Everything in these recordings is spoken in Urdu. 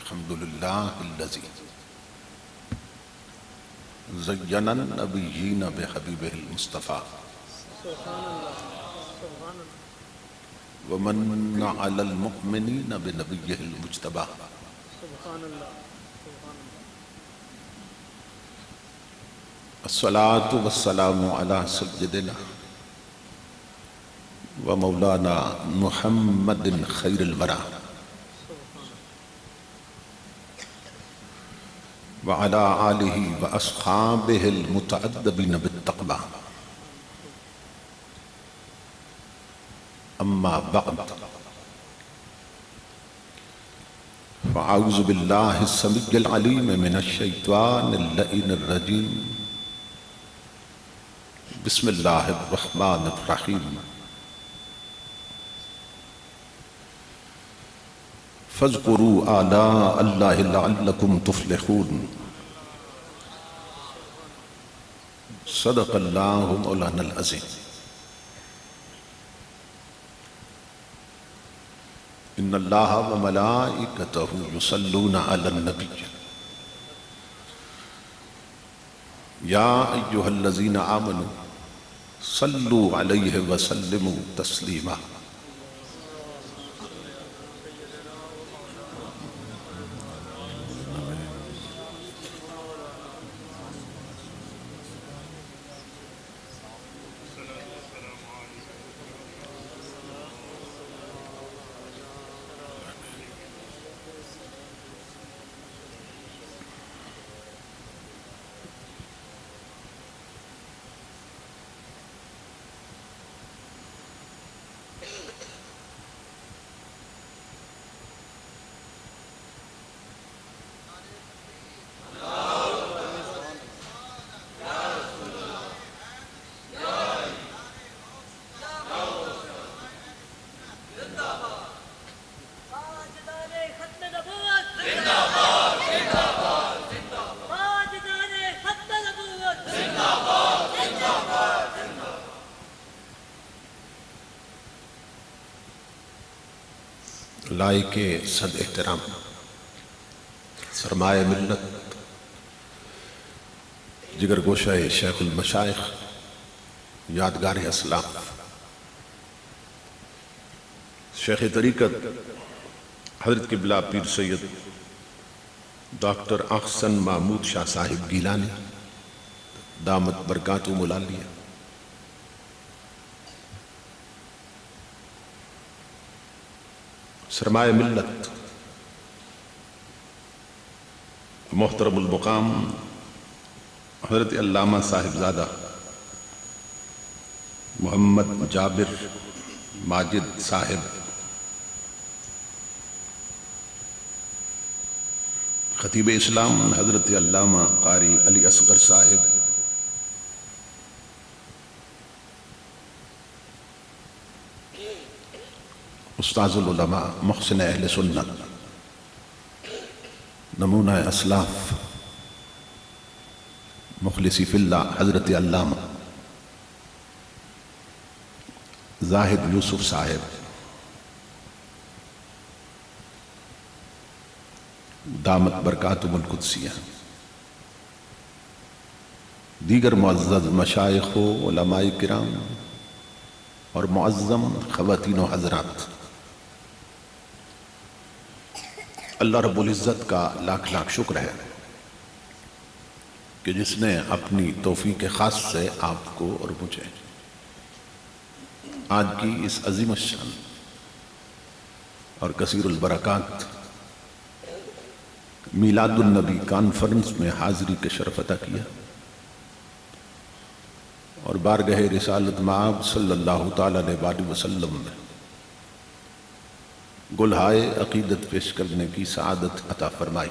الحمد لله الذي زين النبيين بحبيبه المصطفى ومن على المؤمنين بنبيه المجتبى الصلاة والسلام على سيدنا ومولانا محمد خير الورى وعلى آله وأصحابه المتأدبين بالتقوى أما بعد فأعوذ بالله السميع العليم من الشيطان اللئيم الرجيم بسم الله الرحمن الرحيم فاذكروا آلاء الله لعلكم تفلحون صدق الله مولانا العظيم إن الله وملائكته يصلون على النبي يا أيها الذين آمنوا صلوا عليه وسلموا تسليما لائق صد احترام سرمایہ ملت جگر گوشہ شیخ المشائخ یادگار اسلام شیخ طریقت حضرت قبلہ پیر سید ڈاکٹر احسن محمود شاہ صاحب گیلانی دامت برکاتہ ملالیہ سرمایہ ملت محترم المقام حضرت علامہ صاحبزادہ محمد جابر ماجد صاحب خطیب اسلام حضرت علامہ قاری علی اصغر صاحب استاذ العلماء محسن اہل سنت نمونہ اسلاف مخلصی فی اللہ حضرت علامہ زاہد یوسف صاحب دامت برکاتہم القدسیہ دیگر معزز مشائخ و علماء کرام اور معظم خواتین و حضرات، اللہ رب العزت کا لاکھ لاکھ شکر ہے کہ جس نے اپنی توفیق خاص سے آپ کو اور مجھے آج کی اس عظیم الشان اور کثیر البرکات میلاد النبی کانفرنس میں حاضری کے شرف عطا کیا اور بارگاہ رسالت مآب صلی اللہ تعالیٰ علیہ وسلم میں گلہائے عقیدت پیش کرنے کی سعادت عطا فرمائی۔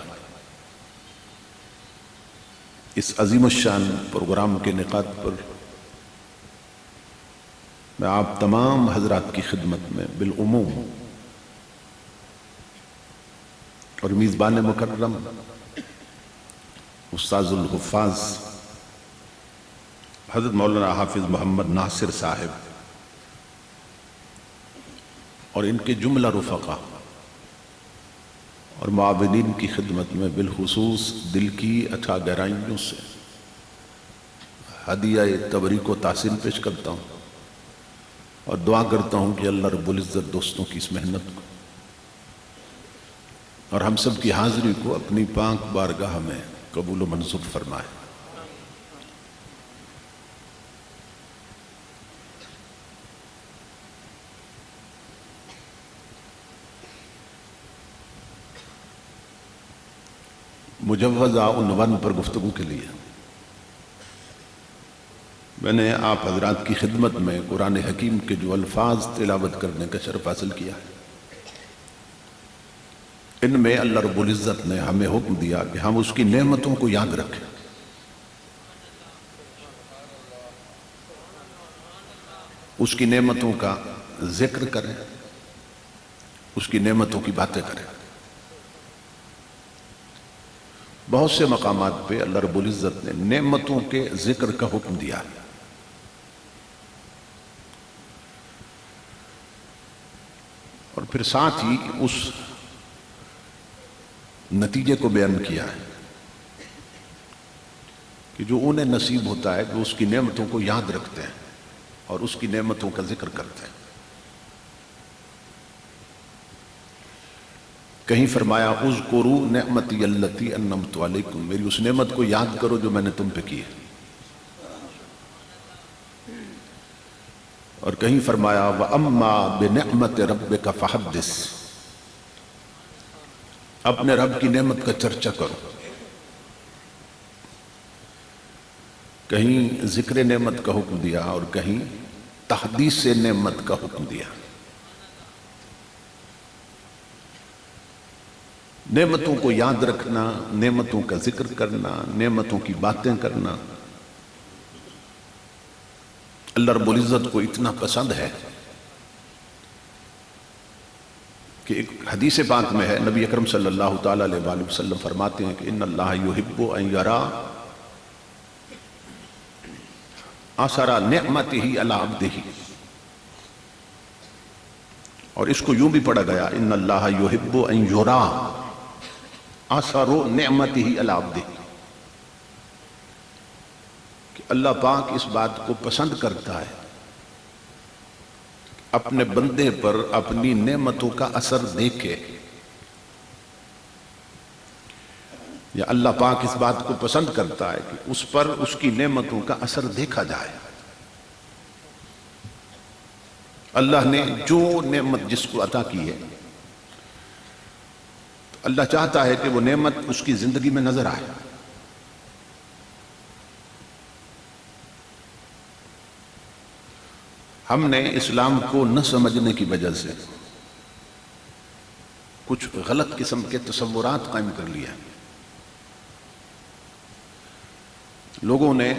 اس عظیم الشان پروگرام کے انعقاد پر میں آپ تمام حضرات کی خدمت میں بالعموم اور میزبان مکرم استاذ الحفاظ حضرت مولانا حافظ محمد ناصر صاحب اور ان کے جملہ رفقا اور معاونین کی خدمت میں بالخصوص دل کی اتھا گہرائیوں سے ہدیہ تبریک و تحسین پیش کرتا ہوں اور دعا کرتا ہوں کہ اللہ رب العزت دوستوں کی اس محنت کو اور ہم سب کی حاضری کو اپنی پاک بارگاہ میں قبول و منظور فرمائے۔ مجوزہ عنوان پر گفتگو کے لیے میں نے آپ حضرات کی خدمت میں قرآن حکیم کے جو الفاظ تلاوت کرنے کا شرف حاصل کیا ہے، ان میں اللہ رب العزت نے ہمیں حکم دیا کہ ہم اس کی نعمتوں کو یاد رکھیں، اس کی نعمتوں کا ذکر کریں، اس کی نعمتوں کی باتیں کریں۔ بہت سے مقامات پہ اللہ رب العزت نے نعمتوں کے ذکر کا حکم دیا ہے، اور پھر ساتھ ہی اس نتیجے کو بیان کیا ہے کہ جو انہیں نصیب ہوتا ہے وہ اس کی نعمتوں کو یاد رکھتے ہیں اور اس کی نعمتوں کا ذکر کرتے ہیں۔ کہیں فرمایا اذکروا نعمتی التی انعمت علیکم، میری اس نعمت کو یاد کرو جو میں نے تم پہ کی ہے۔ اور کہیں فرمایا وَأَمَّا بِنِعْمَتِ رَبِّكَ فَحَدِّثْ، اپنے رب کی نعمت کا چرچا کرو۔ کہیں ذکر نعمت کا حکم دیا اور کہیں تحدیث نعمت کا حکم دیا۔ نعمتوں کو یاد رکھنا، نعمتوں کا ذکر کرنا، نعمتوں کی باتیں کرنا اللہ رب العزت کو اتنا پسند ہے کہ ایک حدیث پاک میں ہے، نبی اکرم صلی اللہ تعالیٰ علیہ وآلہ وسلم فرماتے ہیں کہ ان اللہ یحب ان یرا اثر نعمتہ علی عبدہ، اور اس کو یوں بھی پڑھا گیا ان اللہ یحب ان یرا اثر نعمتہ علی عبدہ، کہ اللہ پاک اس بات کو پسند کرتا ہے اپنے بندے پر اپنی نعمتوں کا اثر دیکھے، یا اللہ پاک اس بات کو پسند کرتا ہے کہ اس پر اس کی نعمتوں کا اثر دیکھا جائے۔ اللہ نے جو نعمت جس کو عطا کی ہے، اللہ چاہتا ہے کہ وہ نعمت اس کی زندگی میں نظر آئے۔ ہم نے اسلام کو نہ سمجھنے کی وجہ سے کچھ غلط قسم کے تصورات قائم کر لیا۔ لوگوں نے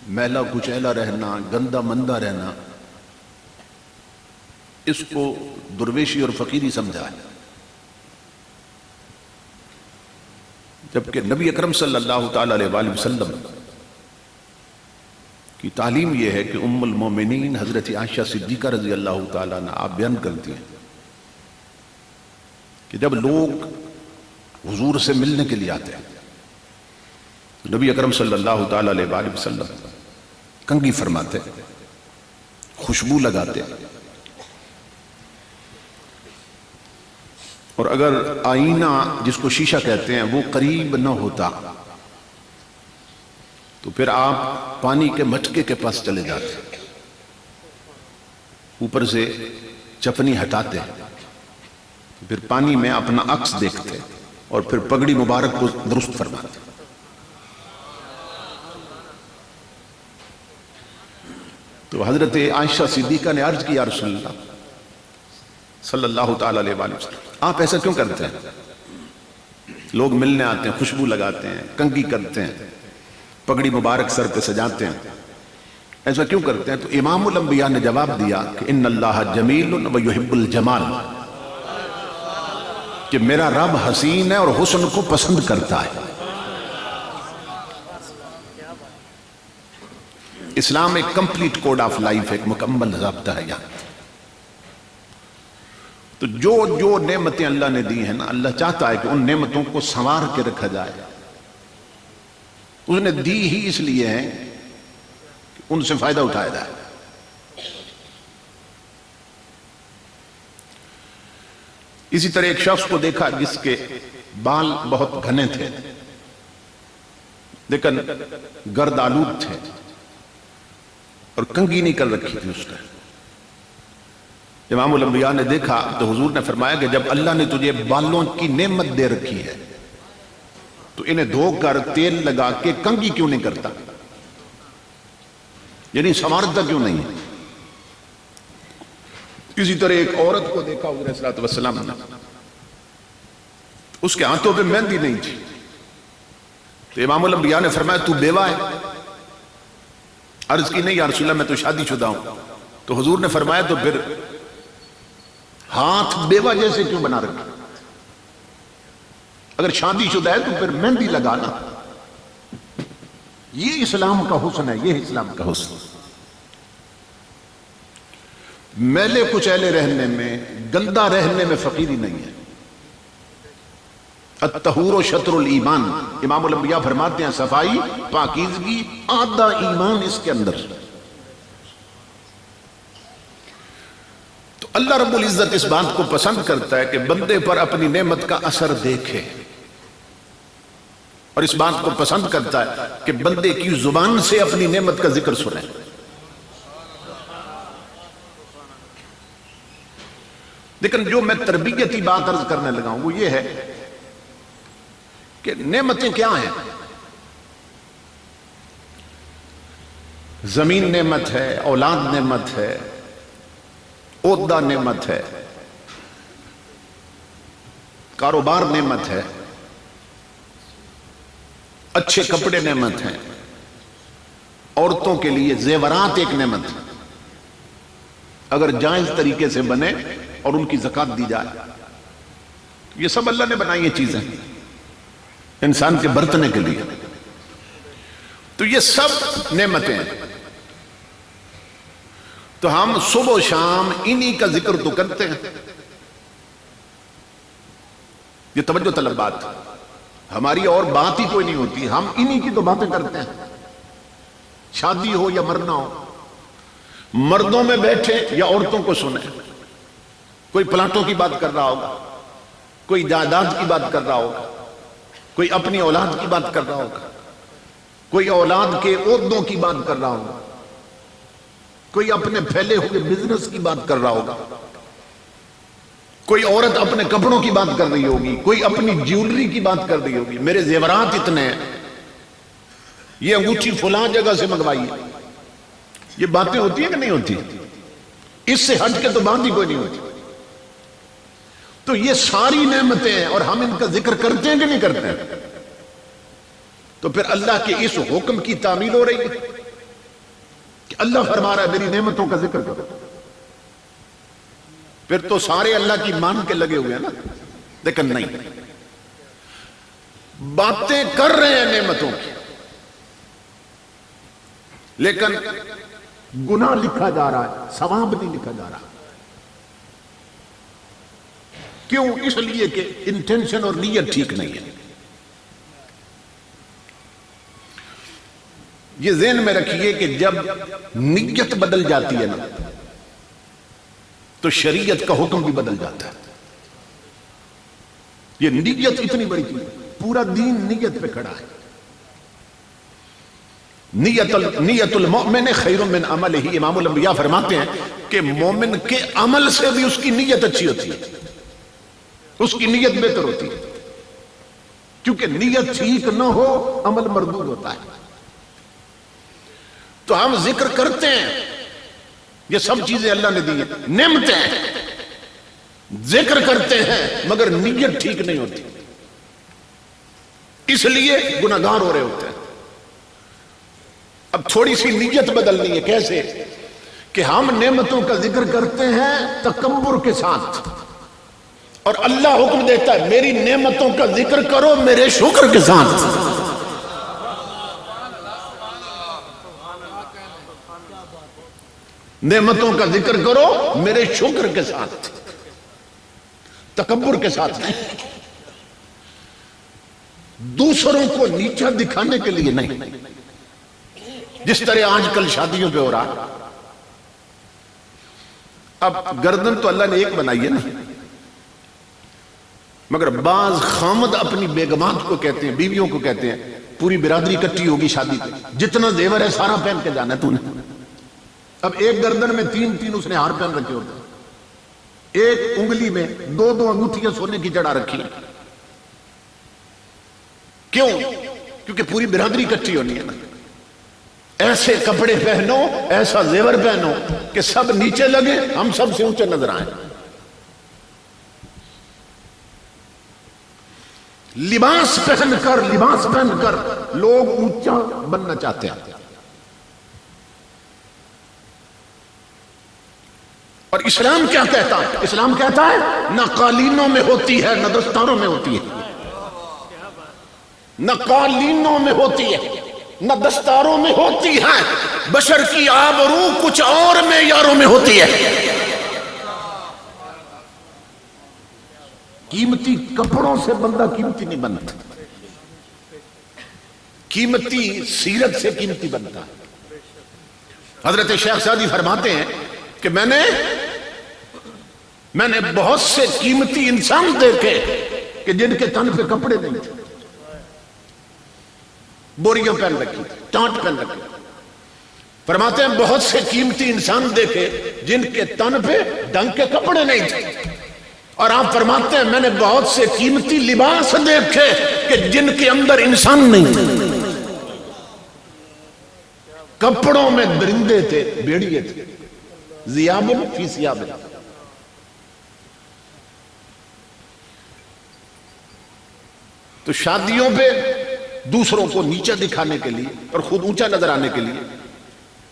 میلا کچیلا رہنا، گندا مندہ رہنا، اس کو درویشی اور فقیری سمجھا ہے، جبکہ نبی اکرم صلی اللہ تعالیٰ علیہ وآلہ وسلم کی تعلیم یہ ہے کہ ام المومنین حضرت عائشہ صدیقہ رضی اللہ تعالیٰ عنہ آپ بیان کرتی ہیں کہ جب لوگ حضور سے ملنے کے لیے آتے ہیں، نبی اکرم صلی اللہ تعالیٰ علیہ وآلہ وسلم کنگھی فرماتے، خوشبو لگاتے، اور اگر آئینہ جس کو شیشہ کہتے ہیں وہ قریب نہ ہوتا تو پھر آپ پانی کے مٹکے کے پاس چلے جاتے، اوپر سے چپنی ہٹاتے، پھر پانی میں اپنا عکس دیکھتے اور پھر پگڑی مبارک کو درست فرماتے۔ تو حضرت عائشہ صدیقہ نے عرض کی یا رسول اللہ صلی اللہ تعالیٰ علیہ وآلہ وسلم، آپ ایسا کیوں کرتے ہیں؟ لوگ ملنے آتے ہیں، خوشبو لگاتے ہیں، کنگھی کرتے ہیں، پگڑی مبارک سر پہ سجاتے ہیں، ایسا کیوں کرتے ہیں؟ تو امام الانبیاء نے جواب دیا کہ ان اللہ جمیل و یحب الجمال، کہ میرا رب حسین ہے اور حسن کو پسند کرتا ہے۔ اسلام ایک کمپلیٹ کوڈ آف لائف ہے، ایک مکمل ضابطہ ہے یہاں۔ تو جو جو نعمتیں اللہ نے دی ہیں نا، اللہ چاہتا ہے کہ ان نعمتوں کو سنوار کے رکھا جائے. اس نے دی ہی اس لیے ہیں کہ ان سے فائدہ اٹھایا جائے. اسی طرح ایک شخص کو دیکھا جس کے بال بہت گھنے تھے لیکن گرد آلود تھے اور کنگھی نہیں کر رکھی تھی اس نے. امام الانبیاء نے دیکھا تو حضور نے فرمایا کہ جب اللہ نے تجھے بالوں کی نعمت دے رکھی ہے تو انہیں دھو کر تیل لگا کے کنگھی کیوں نہیں کرتا، یعنی سنوارتا کیوں نہیں ہے. اسی طرح ایک عورت کو دیکھا حضور صلی اللہ علیہ وسلم نے، اس کے ہاتھوں پہ مہندی نہیں تھی تو امام الانبیاء نے فرمایا تو بیوہ ہے؟ عرض کی نہیں یا رسول اللہ میں تو شادی شدہ ہوں. تو حضور نے فرمایا تو پھر ہاتھ بیوہ جیسے کیوں بنا رکھے؟ اگر شادی شدہ ہے تو پھر مہندی لگانا. یہ اسلام کا حسن ہے، یہ اسلام کا حسن. میلے کچیلے رہنے میں، گندا رہنے میں فقیری نہیں ہے. الطہور شطر الایمان، امام الانبیاء فرماتے ہیں صفائی پاکیزگی آدھا ایمان اس کے اندر. تو اللہ رب العزت اس بات کو پسند کرتا ہے کہ بندے پر اپنی نعمت کا اثر دیکھے، اور اس بات کو پسند کرتا ہے کہ بندے کی زبان سے اپنی نعمت کا ذکر سنے. لیکن جو میں تربیتی بات عرض کرنے لگا ہوں وہ یہ ہے کہ نعمتیں کیا ہیں. زمین نعمت ہے، اولاد نعمت ہے، عہدہ نعمت ہے، کاروبار نعمت ہے، اچھے کپڑے نعمت ہیں، عورتوں کے لیے زیورات ایک نعمت ہے اگر جائز طریقے سے بنے اور ان کی زکوٰۃ دی جائے. یہ سب اللہ نے بنائی یہ چیزیں انسان کے برتنے کے لیے. تو یہ سب نعمتیں ہیں. تو ہم صبح و شام انہی کا ذکر تو کرتے ہیں. یہ توجہ طلب بات، ہماری اور بات ہی کوئی نہیں ہوتی، ہم انہی کی تو باتیں کرتے ہیں. شادی ہو یا مرنا ہو، مردوں میں بیٹھے یا عورتوں کو سنیں. کوئی پلاٹوں کی بات کر رہا ہوگا، کوئی جائیداد کی بات کر رہا ہوگا، کوئی اپنی اولاد کی بات کر رہا ہوگا، کوئی اولاد کے عہدوں کی بات کر رہا ہوگا، کوئی اپنے پھیلے ہوئے بزنس کی بات کر رہا ہوگا، کوئی عورت اپنے کپڑوں کی بات کر رہی ہوگی، کوئی اپنی جیولری کی بات کر رہی ہوگی. میرے زیورات اتنے ہیں، یہ انگوٹھی فلاں جگہ سے منگوائی ہے. یہ باتیں ہوتی ہیں کہ نہیں ہوتی؟ اس سے ہٹ کے تو بات ہی کوئی نہیں ہوتی. تو یہ ساری نعمتیں ہیں اور ہم ان کا ذکر کرتے ہیں کہ نہیں کرتے ہیں؟ تو پھر اللہ کے اس حکم کی تعمیل ہو رہی ہے کہ اللہ فرما رہا ہے میری نعمتوں کا ذکر کرو. پھر تو سارے اللہ کی مان کے لگے ہوئے ہیں نا. لیکن نہیں، باتیں کر رہے ہیں نعمتوں کی، لیکن گناہ لکھا جا رہا ہے، ثواب نہیں لکھا جا رہا. کیوں؟ اس لیے کہ انٹینشن اور نیت ٹھیک نہیں ہے. یہ ذہن میں رکھیے کہ جب نیت بدل جاتی ہے نا تو شریعت کا حکم بھی بدل جاتا ہے. یہ نیت اتنی بڑی چیز ہے، پورا دین نیت پہ کھڑا ہے. نیت المؤمن خیر من عملہ، امام الانبیاء فرماتے ہیں کہ مومن کے عمل سے بھی اس کی نیت اچھی ہوتی ہے، اس کی نیت بہتر ہوتی ہے. کیونکہ نیت ٹھیک نہ ہو عمل مردود ہوتا ہے. تو ہم ذکر کرتے ہیں، یہ سب چیزیں اللہ نے دی ہیں، نعمتیں ذکر کرتے ہیں مگر نیت ٹھیک نہیں ہوتی، اس لیے گناہگار ہو رہے ہوتے ہیں. اب تھوڑی سی نیت بدلنی ہے. کیسے؟ کہ ہم نعمتوں کا ذکر کرتے ہیں تکبر کے ساتھ، اور اللہ حکم دیتا ہے میری نعمتوں کا ذکر کرو میرے شکر کے ساتھ. نعمتوں کا ذکر کرو میرے شکر کے ساتھ. تکبر کے ساتھ نہیں، دوسروں کو نیچا دکھانے کے لیے نہیں، جس طرح آج کل شادیوں پہ ہو رہا۔ اب گردن تو اللہ نے ایک بنائی ہے نا، مگر بعض خامد اپنی بیگمات کو کہتے ہیں، بیویوں کو کہتے ہیں، پوری برادری اکٹھی ہوگی شادی پہ، جتنا زیور ہے سارا پہن کے جانا ہے تو نے۔ اب ایک گردن میں تین تین اس نے ہار پہن رکھے ہوتے ہیں، ایک انگلی میں دو دو انگوٹھیاں سونے کی چڑھا رکھی ہیں۔ کیوں؟ کیونکہ پوری برادری اکٹھی ہونی ہے نا۔ ایسے کپڑے پہنو، ایسا زیور پہنو کہ سب نیچے لگے، ہم سب سے اونچے نظر آئیں۔ لباس پہن کر لوگ اونچا بننا چاہتے ہیں، اور اسلام کیا کہتا ہے؟ اسلام کہتا ہے نہ قالینوں میں ہوتی ہے نہ دستاروں میں ہوتی ہے، نہ قالینوں میں ہوتی ہے نہ دستاروں میں ہوتی ہے، بشر کی آبرو کچھ اور معیاروں میں ہوتی ہے۔ قیمتی کپڑوں سے بندہ قیمتی نہیں بنتا، قیمتی سیرت سے قیمتی بنتا ہے۔ حضرت شیخ سعدی فرماتے ہیں کہ میں نے بہت سے قیمتی انسان دیکھے کہ جن کے تن پہ کپڑے نہیں تھے، بوریاں پہن رکھی تھی، ٹانٹ پہن رکھی تھی۔ فرماتے ہیں بہت سے قیمتی انسان دیکھے جن کے تن پہ ڈنگ کے کپڑے نہیں تھے، اور آپ فرماتے ہیں میں نے بہت سے قیمتی لباس دیکھے کہ جن کے اندر انسان نہیں تھے، کپڑوں میں درندے تھے، بھیڑیے تھے، ذیابن فی ثیابن۔ تو شادیوں پہ دوسروں کو نیچا دکھانے کے لیے اور خود اونچا نظر آنے کے لیے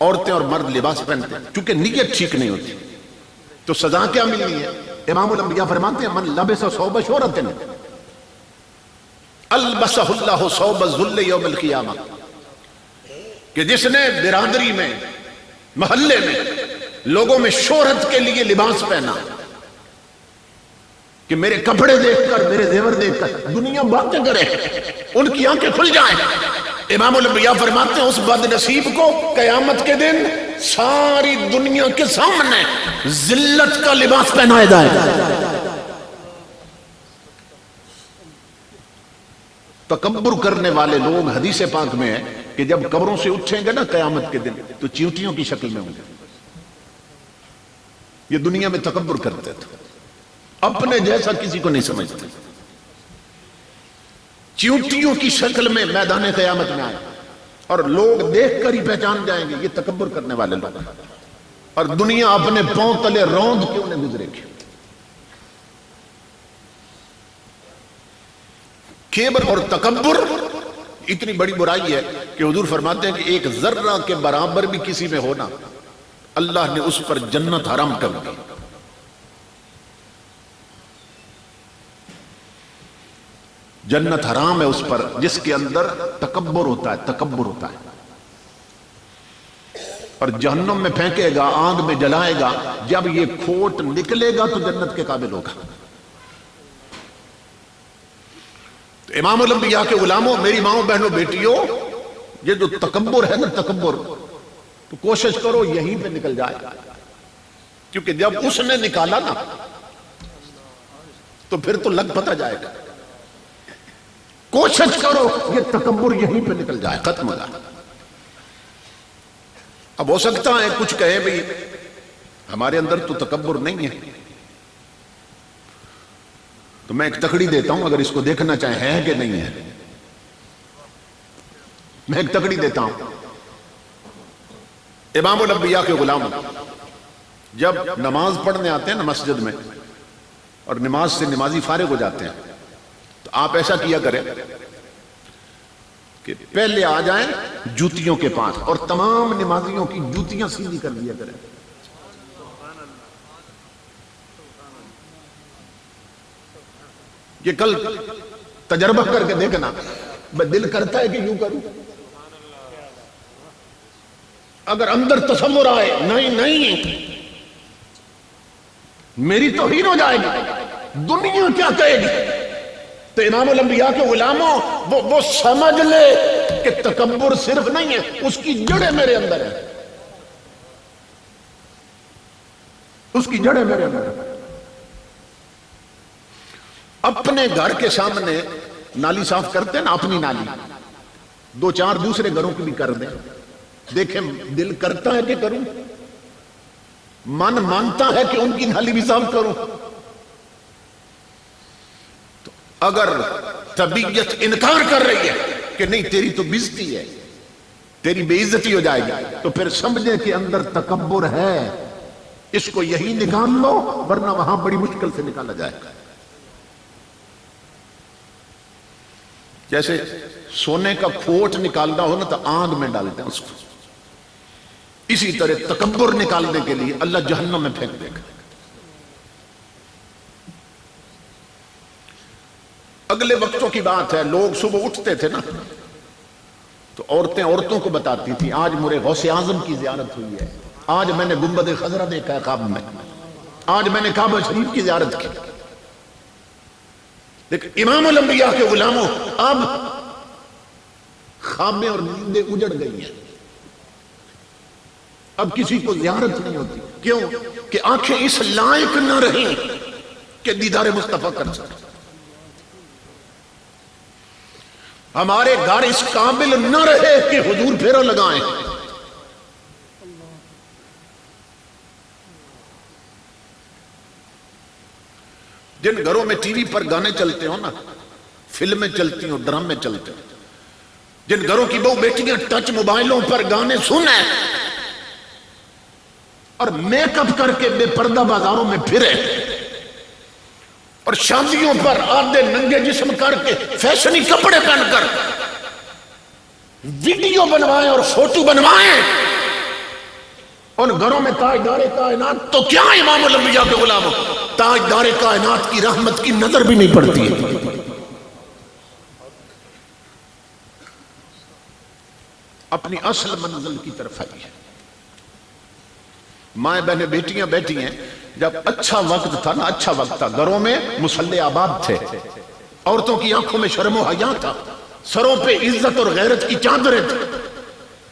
عورتیں اور مرد لباس پہنتے ہیں، کیونکہ نیت ٹھیک نہیں ہوتی۔ تو سزا کیا ملنی ہے؟ امام الانبیاء فرماتے ہیں من لبس ثوب شہرت البسہ اللہ ثوب الذل یوم القیامہ، کہ جس نے برادری میں، محلے میں، لوگوں میں شہرت کے لیے لباس پہنا کہ میرے کپڑے دیکھ کر، میرے زیور دیکھ کر دنیا باتیں کرے، ان کی آنکھیں کھل جائیں، امام الانبیاء فرماتے ہیں اس بد نصیب کو قیامت کے دن ساری دنیا کے سامنے ذلت کا لباس پہنایا جائے گا۔ تکبر کرنے والے لوگ حدیث پاک میں ہے کہ جب قبروں سے اٹھیں گے نا قیامت کے دن تو چیونٹیوں کی شکل میں ہوں گے۔ یہ دنیا میں تکبر کرتے تھے، اپنے جیسا کسی کو نہیں سمجھتے، چیونٹیوں کی شکل میں میدان قیامت میں آئے اور لوگ دیکھ کر ہی پہچان جائیں گے یہ تکبر کرنے والے لوگ، اور دنیا اپنے پاؤں تلے روند کے انہیں گزرے گی۔ کبر اور تکبر اتنی بڑی برائی ہے کہ حضور فرماتے ہیں کہ ایک ذرہ کے برابر بھی کسی میں ہونا اللہ نے اس پر جنت حرام کر دی۔ جنت حرام ہے اس پر جس کے اندر تکبر ہوتا ہے، تکبر ہوتا ہے، اور جہنم میں پھینکے گا، آگ میں جلائے گا، جب یہ کھوٹ نکلے گا تو جنت کے قابل ہوگا۔ تو امام الانبیاء کے غلاموں، میری ماؤں بہنوں بیٹیوں، یہ جو تکبر ہے نا، تکبر، تو کوشش کرو یہیں پہ نکل جائے، کیونکہ جب اس نے نکالا نا تو پھر تو لگ پتہ جائے گا۔ کوشش کرو یہ تکبر یہیں پہ نکل جائے، ختم ہو جائے۔ اب ہو سکتا ہے کچھ کہے بھئی ہمارے اندر تو تکبر نہیں ہے، تو میں ایک تکڑی دیتا ہوں، اگر اس کو دیکھنا چاہیں ہے کہ نہیں ہے، میں ایک تکڑی دیتا ہوں۔ امام الانبیاء کے غلام جب نماز پڑھنے آتے ہیں نا مسجد میں، اور نماز سے نمازی فارغ ہو جاتے ہیں، تو آپ ایسا کیا کریں کہ پہلے آ جائیں جوتیوں کے پاس اور تمام نمازیوں کی جوتیاں سیدھی کر دیا کریں۔ یہ کل تجربہ کر کے دیکھنا، میں دل کرتا ہے کہ یوں کروں، اگر اندر تصور آئے نہیں میری توہین ہو جائے گی، دنیا کیا کہے گی؟ تو امام الانبیاء کے غلاموں وہ سمجھ لے کہ تکبر صرف نہیں ہے، اس کی جڑیں میرے اندر ہیں، اس کی جڑیں میرے اندر ہیں۔ اپنے گھر کے سامنے نالی صاف کرتے ہیں نا، اپنی نالی، دو چار دوسرے گھروں کی بھی کر دیں، دیکھیں دل کرتا ہے کہ کروں، من مانتا ہے کہ ان کی نالی بھی صاف کروں؟ تو اگر طبیعت انکار کر رہی ہے کہ نہیں تیری تو بےزتی ہے، تیری بے عزتی ہو جائے گی، تو پھر سمجھے کہ اندر تکبر ہے، اس کو یہی نکال لو، ورنہ وہاں بڑی مشکل سے نکالا جائے گا۔ جیسے سونے کا کھوٹ نکالنا ہو نا تو آگ میں ڈالتے ہیں اس کو، اسی طرح تکبر نکالنے کے لیے اللہ جہنم میں پھینک دے گا۔ اگلے وقتوں کی بات ہے، لوگ صبح اٹھتے تھے نا تو عورتیں عورتوں کو بتاتی تھی آج میرے غوث اعظم کی زیارت ہوئی ہے، آج میں نے گنبد خضرا دیکھا ہے خواب میں، آج میں نے کعبہ شریف کی زیارت کی۔ لیکن امام الانبیاء کے غلاموں اب خوابیں اور نیندیں اجڑ گئی ہیں، اب کسی کو زیارت نہیں ہوتی، کیوں کہ آنکھیں اس لائق نہ رہیں کہ دیدار مصطفیٰ کر سکیں، ہمارے گھر اس قابل نہ رہے کہ حضور پھیرا لگائیں۔ جن گھروں میں ٹی وی پر گانے چلتے ہو نا، فلمیں چلتی ہوں، ڈرامے چلتے ہوں، جن گھروں کی بہو بیٹیاں ٹچ موبائلوں پر گانے سنیں اور میک اپ کر کے بے پردہ بازاروں میں پھرے اور شادیوں پر آدھے ننگے جسم کر کے فیشنی کپڑے پہن کر ویڈیو بنوائیں اور فوٹو بنوائیں، ان گھروں میں تاجدار کائنات، تو کیا امام الانبیاء کے غلاموں تاجدار کائنات کی رحمت کی نظر بھی نہیں پڑتی ہے۔ اپنی اصل منزل کی طرف آئی ہے، مائیں بہنیں بیٹیاں بیٹھی ہیں، جب اچھا وقت تھا نا، اچھا وقت تھا، گھروں میں مصلے آباد تھے، عورتوں کی آنکھوں میں شرم و حیا تھا، سروں پہ عزت اور غیرت کی چادریں تھیں،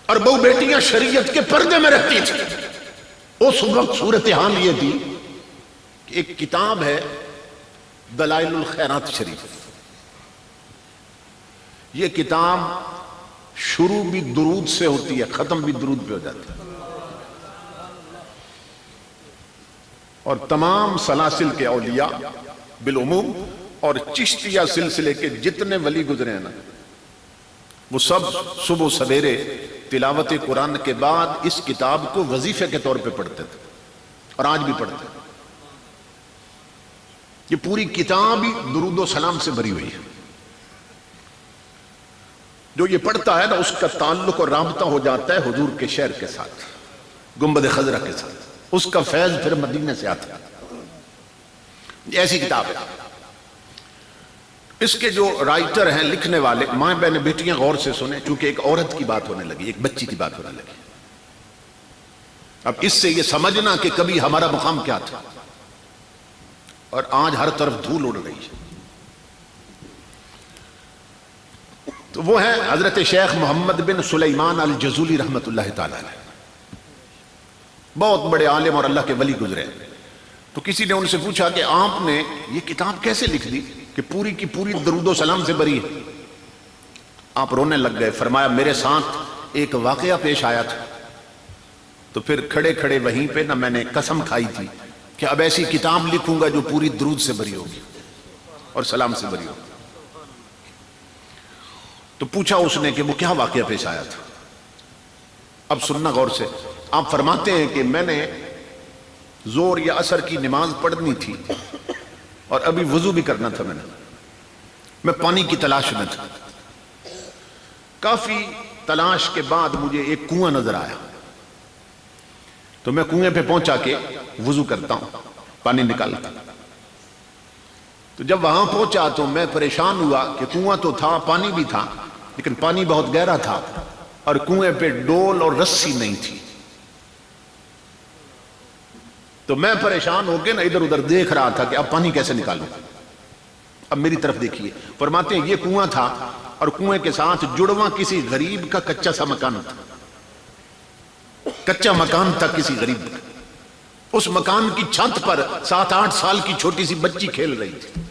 اور بہو بیٹیاں شریعت کے پردے میں رہتی تھیں۔ اس وقت صورتحال یہ تھی کہ ایک کتاب ہے دلائل الخیرات شریف، یہ کتاب شروع بھی درود سے ہوتی ہے، ختم بھی درود پہ ہو جاتا ہے، اور تمام سلاسل کے اولیاء بالعموم اور چشتیہ سلسلے کے جتنے ولی گزرے ہیں نا، وہ سب صبح سویرے تلاوت قرآن کے بعد اس کتاب کو وظیفے کے طور پہ پڑھتے تھے، اور آج بھی پڑھتے ہیں۔ یہ پوری کتاب ہی درود و سلام سے بھری ہوئی ہے، جو یہ پڑھتا ہے نا اس کا تعلق اور رابطہ ہو جاتا ہے حضور کے شہر کے ساتھ، گنبد خضرا کے ساتھ، اس کا فیض پھر مدینے سے آتا ہے۔ ایسی کتاب ہے، اس کے جو رائٹر ہیں، لکھنے والے، مائیں بہنیں بیٹیاں غور سے سنیں، چونکہ ایک عورت کی بات ہونے لگی، ایک بچی کی بات ہونے لگی۔ اب اس سے یہ سمجھنا کہ کبھی ہمارا مقام کیا تھا، اور آج ہر طرف دھول اڑ رہی ہے۔ تو وہ ہے حضرت شیخ محمد بن سلیمان الجزولی رحمت اللہ تعالی علیہ، بہت بڑے عالم اور اللہ کے ولی گزرے۔ تو کسی نے ان سے پوچھا کہ آپ نے یہ کتاب کیسے لکھ دی کہ پوری کی پوری درود و سلام سے بری ہے؟ آپ رونے لگ گئے، فرمایا میرے ساتھ ایک واقعہ پیش آیا تھا، تو پھر کھڑے کھڑے وہیں پہ نہ میں نے قسم کھائی تھی کہ اب ایسی کتاب لکھوں گا جو پوری درود سے بری ہوگی اور سلام سے بری ہوگی۔ تو پوچھا اس نے کہ وہ کیا واقعہ پیش آیا تھا؟ اب سننا غور سے، آپ فرماتے ہیں کہ میں نے زور یا عصر کی نماز پڑھنی تھی اور ابھی وضو بھی کرنا تھا، میں پانی کی تلاش میں تھا، کافی تلاش کے بعد مجھے ایک کنواں نظر آیا، تو میں کنویں پہ پہنچا کے وضو کرتا ہوں، پانی نکالتا۔ تو جب وہاں پہنچا تو میں پریشان ہوا کہ کنواں تو تھا، پانی بھی تھا، لیکن پانی بہت گہرا تھا اور کنویں پہ ڈول اور رسی نہیں تھی۔ تو میں پریشان ہو کے نا ادھر ادھر دیکھ رہا تھا کہ اب پانی کیسے نکالوں. اب میری طرف دیکھیے. فرماتے ہیں یہ کنواں تھا اور کنویں کے ساتھ جڑواں کسی غریب کا کچا سا مکان تھا. کچا مکان تھا کسی غریب کا. اس مکان کی چھت پر 7-8 سال کی چھوٹی سی بچی کھیل رہی تھی.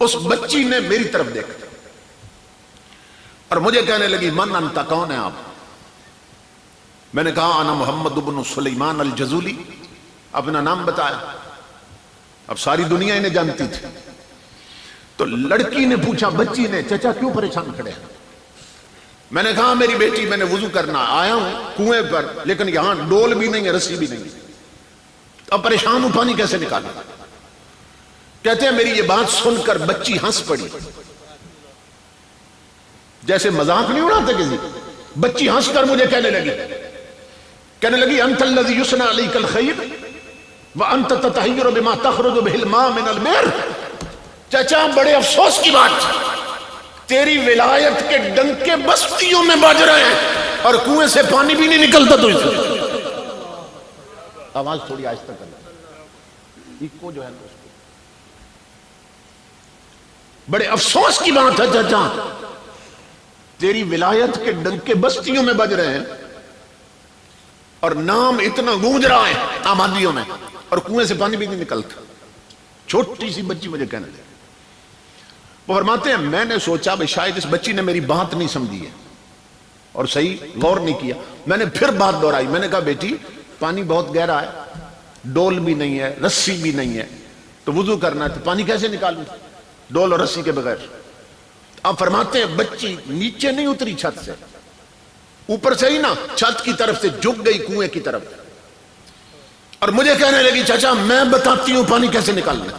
اس بچی نے میری طرف دیکھا اور مجھے کہنے لگی من انت, کون ہے آپ؟ میں نے کہا انا محمد بن سلیمان الجزولی. اپنا نام بتایا. اب ساری دنیا انہیں جانتی تھی. تو لڑکی نے پوچھا, بچی نے, چچا کیوں پریشان کھڑے ہیں؟ میں نے کہا میری بیٹی, میں نے وضو کرنا آیا ہوں کنویں پر, لیکن یہاں ڈول بھی نہیں ہے, رسی بھی نہیں ہے, اب پریشان ہوں, پانی کیسے نکالوں؟ کہتے ہیں میری یہ بات سن کر بچی ہنس پڑی. جیسے مذاق نہیں اڑاتے کسی. بچی ہنس کر مجھے کہنے لگی انت الذی یثنی علیک الخیر وانت تتحیر بما تخرج به الماء من البئر. چچا بڑے افسوس کی بات, تیری ولایت کے ڈنکے بستیوں میں بج رہے ہیں اور کنویں سے پانی بھی نہیں نکلتا. تو اسے آواز تھوڑی آہستہ کرنا, ایکو جو ہے نا, بڑے افسوس کی بات ہے چچا, تیری ولایت کے ڈنکے بستیوں میں بج رہے ہیں اور نام اتنا گونج رہا ہے آبادیوں میں اور کنویں سے پانی بھی نہیں نکلتا. چھوٹی سی بچی مجھے کہنے لگی. وہ فرماتے ہیں میں نے سوچا بھائی شاید اس بچی نے میری بات نہیں سمجھی ہے اور صحیح غور نہیں کیا. میں نے پھر بات دہرائی. میں نے کہا بیٹی پانی بہت گہرا ہے, ڈول بھی نہیں ہے, رسی بھی نہیں ہے, تو وضو کرنا ہے, تو پانی کیسے نکالوں ڈول اور رسی کے بغیر؟ اب فرماتے ہیں بچی نیچے نہیں اتری چھت سے, اوپر سے ہی نا چھت کی طرف سے جھک گئی کنویں کی طرف اور مجھے کہنے لگی چچا میں بتاتی ہوں پانی کیسے نکالنا.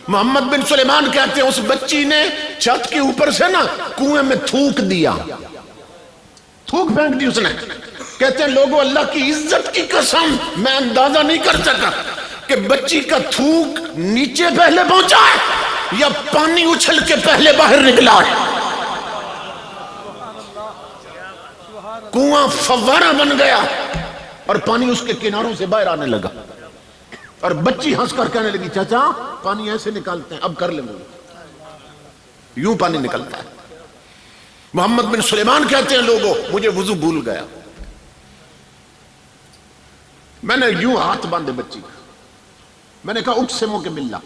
محمد بن سلیمان کہتے ہیں اس بچی نے چھت کے اوپر سے نا کنویں میں تھوک دیا, تھوک پھینک دی اس نے. کہتے ہیں لوگوں اللہ کی عزت کی قسم میں اندازہ نہیں کر سکا کہ بچی کا تھوک نیچے پہلے پہنچا ہے یا پانی اچھل کے پہلے باہر نکلا ہے. کنواں فوارہ بن گیا اور پانی اس کے کناروں سے باہر آنے لگا اور بچی ہنس کر کہنے لگی چچا پانی ایسے نکالتے ہیں, اب کر لیں گے, یوں پانی نکلتا ہے. محمد بن سلیمان کہتے ہیں لوگوں مجھے وضو بھول گیا, میں نے یوں ہاتھ باندھے بچی کا, میں نے کہا اقسم کے باللہ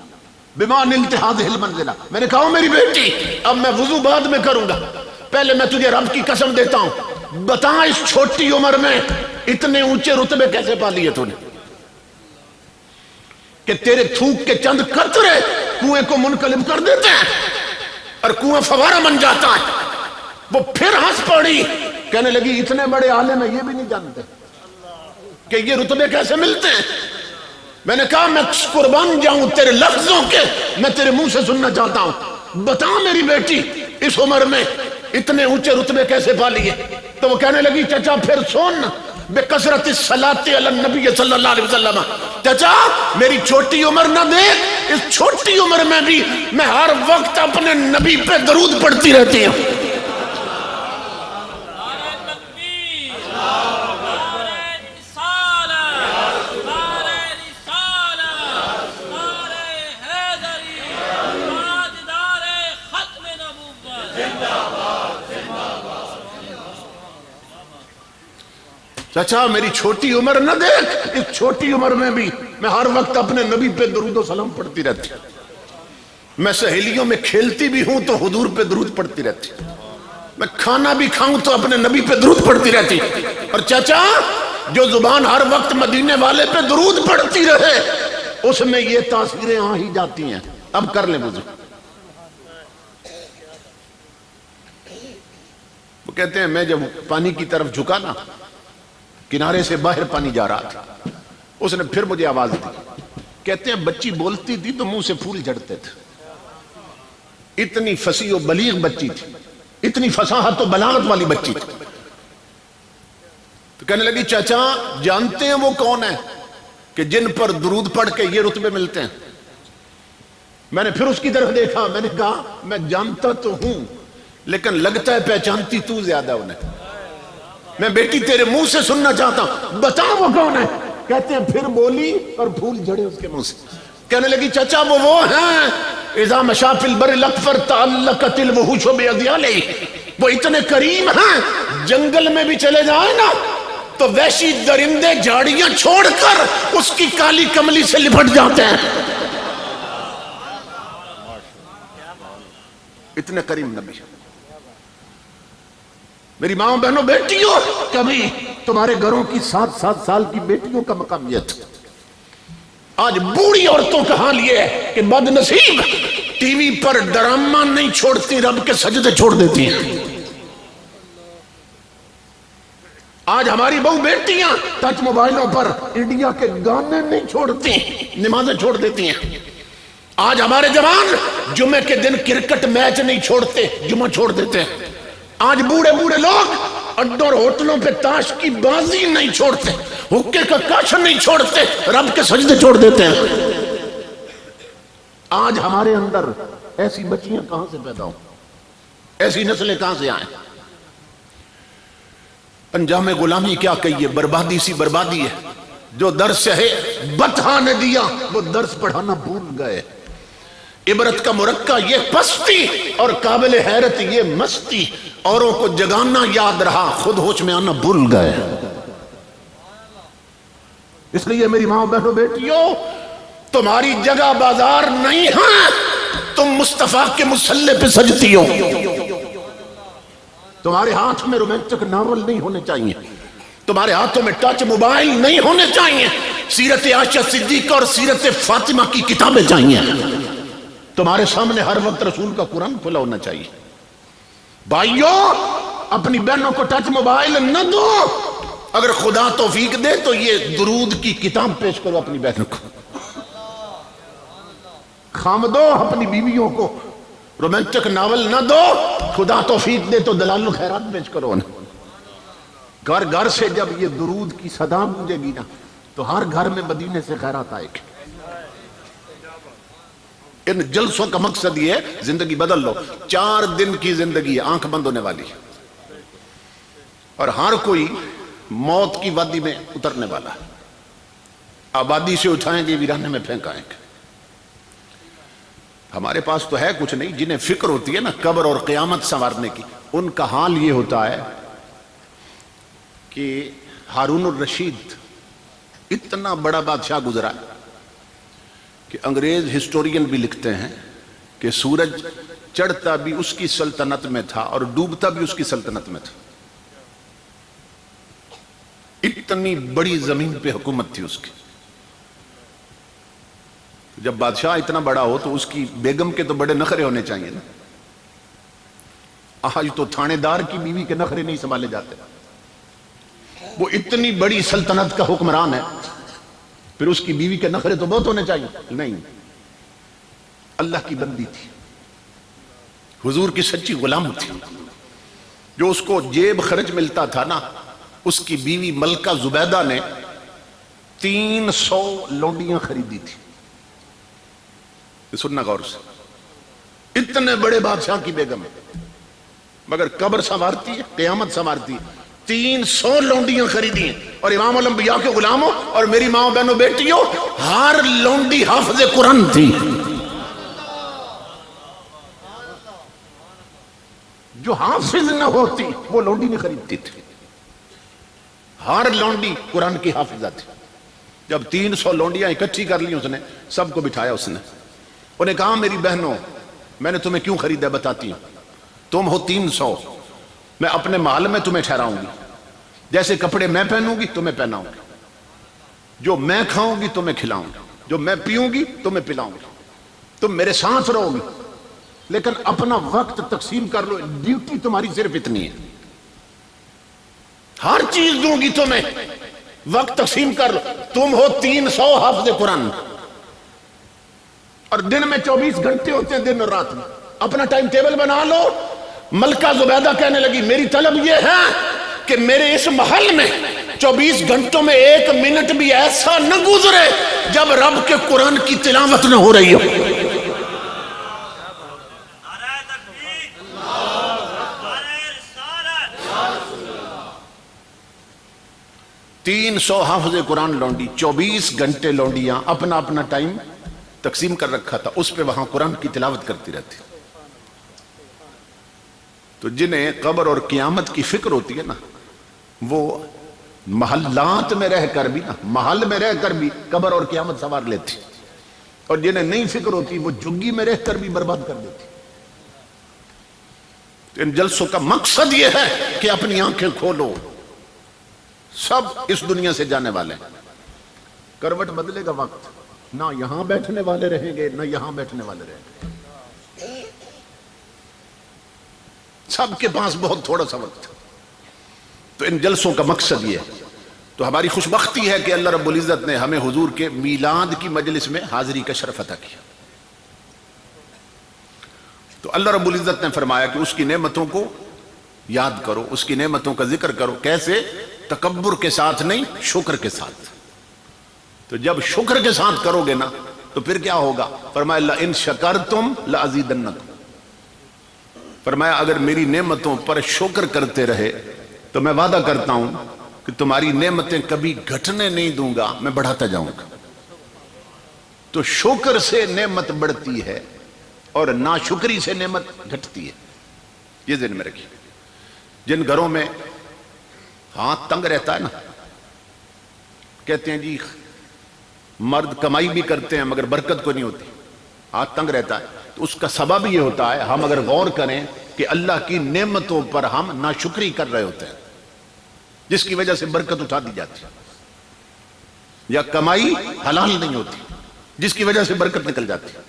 بما نلت هذه المنزلہ. میں نے کہا میری بیٹی اب میں وضو بعد میں کروں گا, پہلے میں تجھے رب کی قسم دیتا ہوں, بتا اس چھوٹی عمر میں اتنے اونچے رتبے کیسے پا لیے تو نے کہ تیرے تھوک کے چند قطرے کنویں کو منقلب کر دیتے ہیں اور کنواں فوارہ بن جاتا ہے. وہ پھر ہنس پڑی, کہنے لگی اتنے بڑے عالم ہیں یہ بھی نہیں جانتے کہ یہ رتبے کیسے ملتے ہیں. میں نے کہا میں قربان جاؤں تیرے لفظوں کے, میں تیرے منہ سے سننا چاہتا ہوں, بتا میری بیٹی اس عمر میں اتنے اونچے رتبے کیسے پا لیے. تو وہ کہنے لگی چچا پھر سن بکثرت الصلاۃ علی النبی صلی اللہ علیہ وسلم. چچا میری چھوٹی عمر نہ دیکھ, اس چھوٹی عمر میں بھی میں ہر وقت اپنے نبی پہ درود پڑھتی رہتی ہوں. چچا میری چھوٹی عمر نہ دیکھ, اس چھوٹی عمر میں بھی میں ہر وقت اپنے نبی پہ درود و سلام پڑھتی رہتی ہوں. میں سہیلیوں میں کھیلتی بھی ہوں تو حضور پہ درود پڑھتی رہتی ہوں, میں کھانا بھی کھاؤں تو اپنے نبی پہ درود پڑھتی رہتی. اور چچا جو زبان ہر وقت مدینے والے پہ درود پڑھتی رہے اس میں یہ تاثیریں آ ہی جاتی ہیں. اب کر لیں وضو. وہ کہتے ہیں میں جب پانی کی طرف جھکا نا, کنارے سے باہر پانی جا رہا تھا, اس نے پھر مجھے آواز دی. کہتے ہیں بچی بولتی تھی تو منہ سے پھول جھڑتے تھے, اتنی فصیح و بلیغ بچی تھی, اتنی فصاحت و بلاغت والی بچی تھی. تو کہنے لگی چچا جانتے ہیں وہ کون ہے کہ جن پر درود پڑھ کے یہ رتبے ملتے ہیں؟ میں نے پھر اس کی طرف دیکھا, میں نے کہا میں جانتا تو ہوں لیکن لگتا ہے پہچانتی تو زیادہ انہیں. میں بیٹی تیرے منہ سے سننا چاہتا ہوں، بتا وہ کون ہے؟ کہتے ہیں پھر بولی اور پھول جھڑے اس کے منہ سے. کہنے لگی چچا وہ ہیں اذا مشا فی البر الاکفر تعلقت الوحوش باذیالہ، وہ اتنے کریم ہیں جنگل میں بھی چلے جائیں نا تو وحشی درندے جھاڑیاں چھوڑ کر اس کی کالی کملی سے لپٹ جاتے ہیں. اتنے کریم نبی. میری ماں بہنوں بیٹیوں، کبھی تمہارے گھروں کی 7 سال کی بیٹیوں کا مقام یہ تھا. آج بوڑھی عورتوں کا حال یہ ہے کہ بد نصیب ٹی وی پر ڈرامہ نہیں چھوڑتی، رب کے سجدے چھوڑ دیتی ہیں. آج ہماری بہو بیٹیاں ٹچ موبائلوں پر انڈیا کے گانے نہیں چھوڑتی، نمازیں چھوڑ دیتی ہیں. آج ہمارے جوان جمعے کے دن کرکٹ میچ نہیں چھوڑتے، جمعہ چھوڑ دیتے ہیں. آج بوڑھے بوڑھے لوگ اڈوں اور ہوٹلوں پہ تاش کی بازی نہیں چھوڑتے، حقے کا کاش نہیں چھوڑتے، رب کے سجدے چھوڑ دیتے ہیں. آج ہمارے اندر ایسی بچیاں کہاں سے پیدا ہوں، ایسی نسلیں کہاں سے آئیں؟ انجام غلامی کیا کہیے، بربادی سی بربادی ہے. جو درس ہے بتہا نے دیا وہ درس پڑھانا بھول گئے. عبرت کا مرکہ یہ پستی اور قابل حیرت یہ مستی. اوروں کو جگانا یاد رہا، خود ہوش میں آنا بھول گئے. اس لیے میری ماں بہنوں بیٹیوں، تمہاری جگہ بازار نہیں ہے، تم مصطفیٰ کے مصلی پہ سجتی ہو. تمہارے ہاتھ میں رومانٹک ناول نہیں ہونے چاہیے، تمہارے ہاتھوں میں ٹچ موبائل نہیں ہونے چاہیے. سیرت عائشہ صدیقہ اور سیرت فاطمہ کی کتابیں چاہیے. تمہارے سامنے ہر وقت رسول کا قرآن کھلا ہونا چاہیے. بھائیو، اپنی بہنوں کو ٹچ موبائل نہ دو. اگر خدا توفیق دے تو یہ درود کی کتاب پیش کرو اپنی بہنوں کو. خامدو اپنی بیویوں کو رومانٹک ناول نہ دو. خدا توفیق دے تو دلال الخیرات پیش کرو نا. گھر گھر سے جب یہ درود کی صدا گونجے گی نا تو ہر گھر میں مدینے سے خیرات آئے گی. ان جلسوں کا مقصد یہ ہے زندگی بدل لو. 4 دن کی زندگی ہے، آنکھ بند ہونے والی، اور ہر کوئی موت کی وادی میں اترنے والا ہے. آبادی سے اٹھائیں گے، ویرانے میں پھینکائیں گے. ہمارے پاس تو ہے کچھ نہیں. جنہیں فکر ہوتی ہے نا قبر اور قیامت سنوارنے کی، ان کا حال یہ ہوتا ہے کہ ہارون الرشید اتنا بڑا بادشاہ گزرا ہے کہ انگریز ہسٹورین بھی لکھتے ہیں کہ سورج چڑھتا بھی اس کی سلطنت میں تھا اور ڈوبتا بھی اس کی سلطنت میں تھا. اتنی بڑی زمین پہ حکومت تھی اس کی. جب بادشاہ اتنا بڑا ہو تو اس کی بیگم کے تو بڑے نخرے ہونے چاہیے نا. آج تو تھانے دار کی بیوی کے نخرے نہیں سنبھالے جاتے. وہ اتنی بڑی سلطنت کا حکمران ہے، پھر اس کی بیوی کے نخرے تو بہت ہونے چاہیے. نہیں، اللہ کی بندی تھی، حضور کی سچی غلام تھی. جو اس کو جیب خرچ ملتا تھا نا، اس کی بیوی ملکہ زبیدہ نے 300 لونڈیاں خریدی تھی. سننا غور سے، اتنے بڑے بادشاہ کی بیگم ہے مگر قبر سنوارتی ہے، قیامت سنوارتی ہے. 300 لونڈیاں خریدی ہیں. اور امام الانبیاء کے غلاموں اور میری ماں بہنوں بیٹیوں، ہر لونڈی حافظ قرآن تھی. جو حافظ نہ ہوتی وہ لونڈی نہیں خریدتی تھی. ہر لونڈی قرآن کی حافظہ تھی. جب 300 لونڈیاں اکٹھی کر لی اس نے، سب کو بٹھایا اس نے. انہیں کہا میری بہنوں، میں نے تمہیں کیوں خریدا بتاتی ہوں. تم ہو 300، میں اپنے محل میں تمہیں ٹھہراؤں گی. جیسے کپڑے میں پہنوں گی تمہیں پہناؤں گی، جو میں کھاؤں گی تمہیں کھلاؤں گی، جو میں پیوں گی تمہیں پلاؤں گی. تم میرے ساتھ رہو گی لیکن اپنا وقت تقسیم کر لو. ڈیوٹی تمہاری صرف اتنی ہے. ہر چیز دوں گی تمہیں، وقت تقسیم کر لو. تم ہو 300 حافظ قرآن، اور دن میں 24 گھنٹے ہوتے ہیں، دن اور رات میں. اپنا ٹائم ٹیبل بنا لو. ملکہ زبیدہ کہنے لگی میری طلب یہ ہے کہ میرے اس محل میں 24 گھنٹوں میں 1 منٹ بھی ایسا نہ گزرے جب رب کے قرآن کی تلاوت نہ ہو رہی ہو. 300 حافظ قرآن لونڈی، 24 گھنٹے لونڈیاں اپنا اپنا ٹائم تقسیم کر رکھا تھا، اس پہ وہاں قرآن کی تلاوت کرتی رہتی۔ تو جنہیں قبر اور قیامت کی فکر ہوتی ہے نا، وہ محلات میں رہ کر بھی نا، محل میں رہ کر بھی قبر اور قیامت سنوار لیتی، اور جنہیں نہیں فکر ہوتی وہ جھگی میں رہ کر بھی برباد کر دیتی۔ تو ان جلسوں کا مقصد یہ ہے کہ اپنی آنکھیں کھولو، سب اس دنیا سے جانے والے ہیں، کروٹ بدلے گا وقت، نہ یہاں بیٹھنے والے رہیں گے نہ یہاں بیٹھنے والے رہیں گے، سب کے پاس بہت تھوڑا سا وقت۔ تو ان جلسوں کا مقصد یہ ہے۔ تو ہماری خوش بختی ہے کہ اللہ رب العزت نے ہمیں حضور کے میلاد کی مجلس میں حاضری کا شرف عطا کیا۔ تو اللہ رب العزت نے فرمایا کہ اس کی نعمتوں کو یاد کرو، اس کی نعمتوں کا ذکر کرو۔ کیسے؟ تکبر کے ساتھ نہیں، شکر کے ساتھ۔ تو جب شکر کے ساتھ کرو گے نا تو پھر کیا ہوگا؟ فرمایا لَإِن شَكَرْتُمْ لَأَزِيدَنَّكُمْ، فرمایا اگر میری نعمتوں پر شکر کرتے رہے تو میں وعدہ کرتا ہوں کہ تمہاری نعمتیں کبھی گھٹنے نہیں دوں گا، میں بڑھاتا جاؤں گا۔ تو شکر سے نعمت بڑھتی ہے اور ناشکری سے نعمت گھٹتی ہے، یہ ذہن میں رکھیے۔ جن گھروں میں ہاتھ تنگ رہتا ہے نا، کہتے ہیں جی مرد کمائی بھی کرتے ہیں مگر برکت کو نہیں ہوتی، ہاتھ تنگ رہتا ہے، تو اس کا سبب یہ ہوتا ہے ہم اگر غور کریں کہ اللہ کی نعمتوں پر ہم ناشکری کر رہے ہوتے ہیں، جس کی وجہ سے برکت اٹھا دی جاتی ہے، یا کمائی حلال نہیں ہوتی جس کی وجہ سے برکت نکل جاتی ہے۔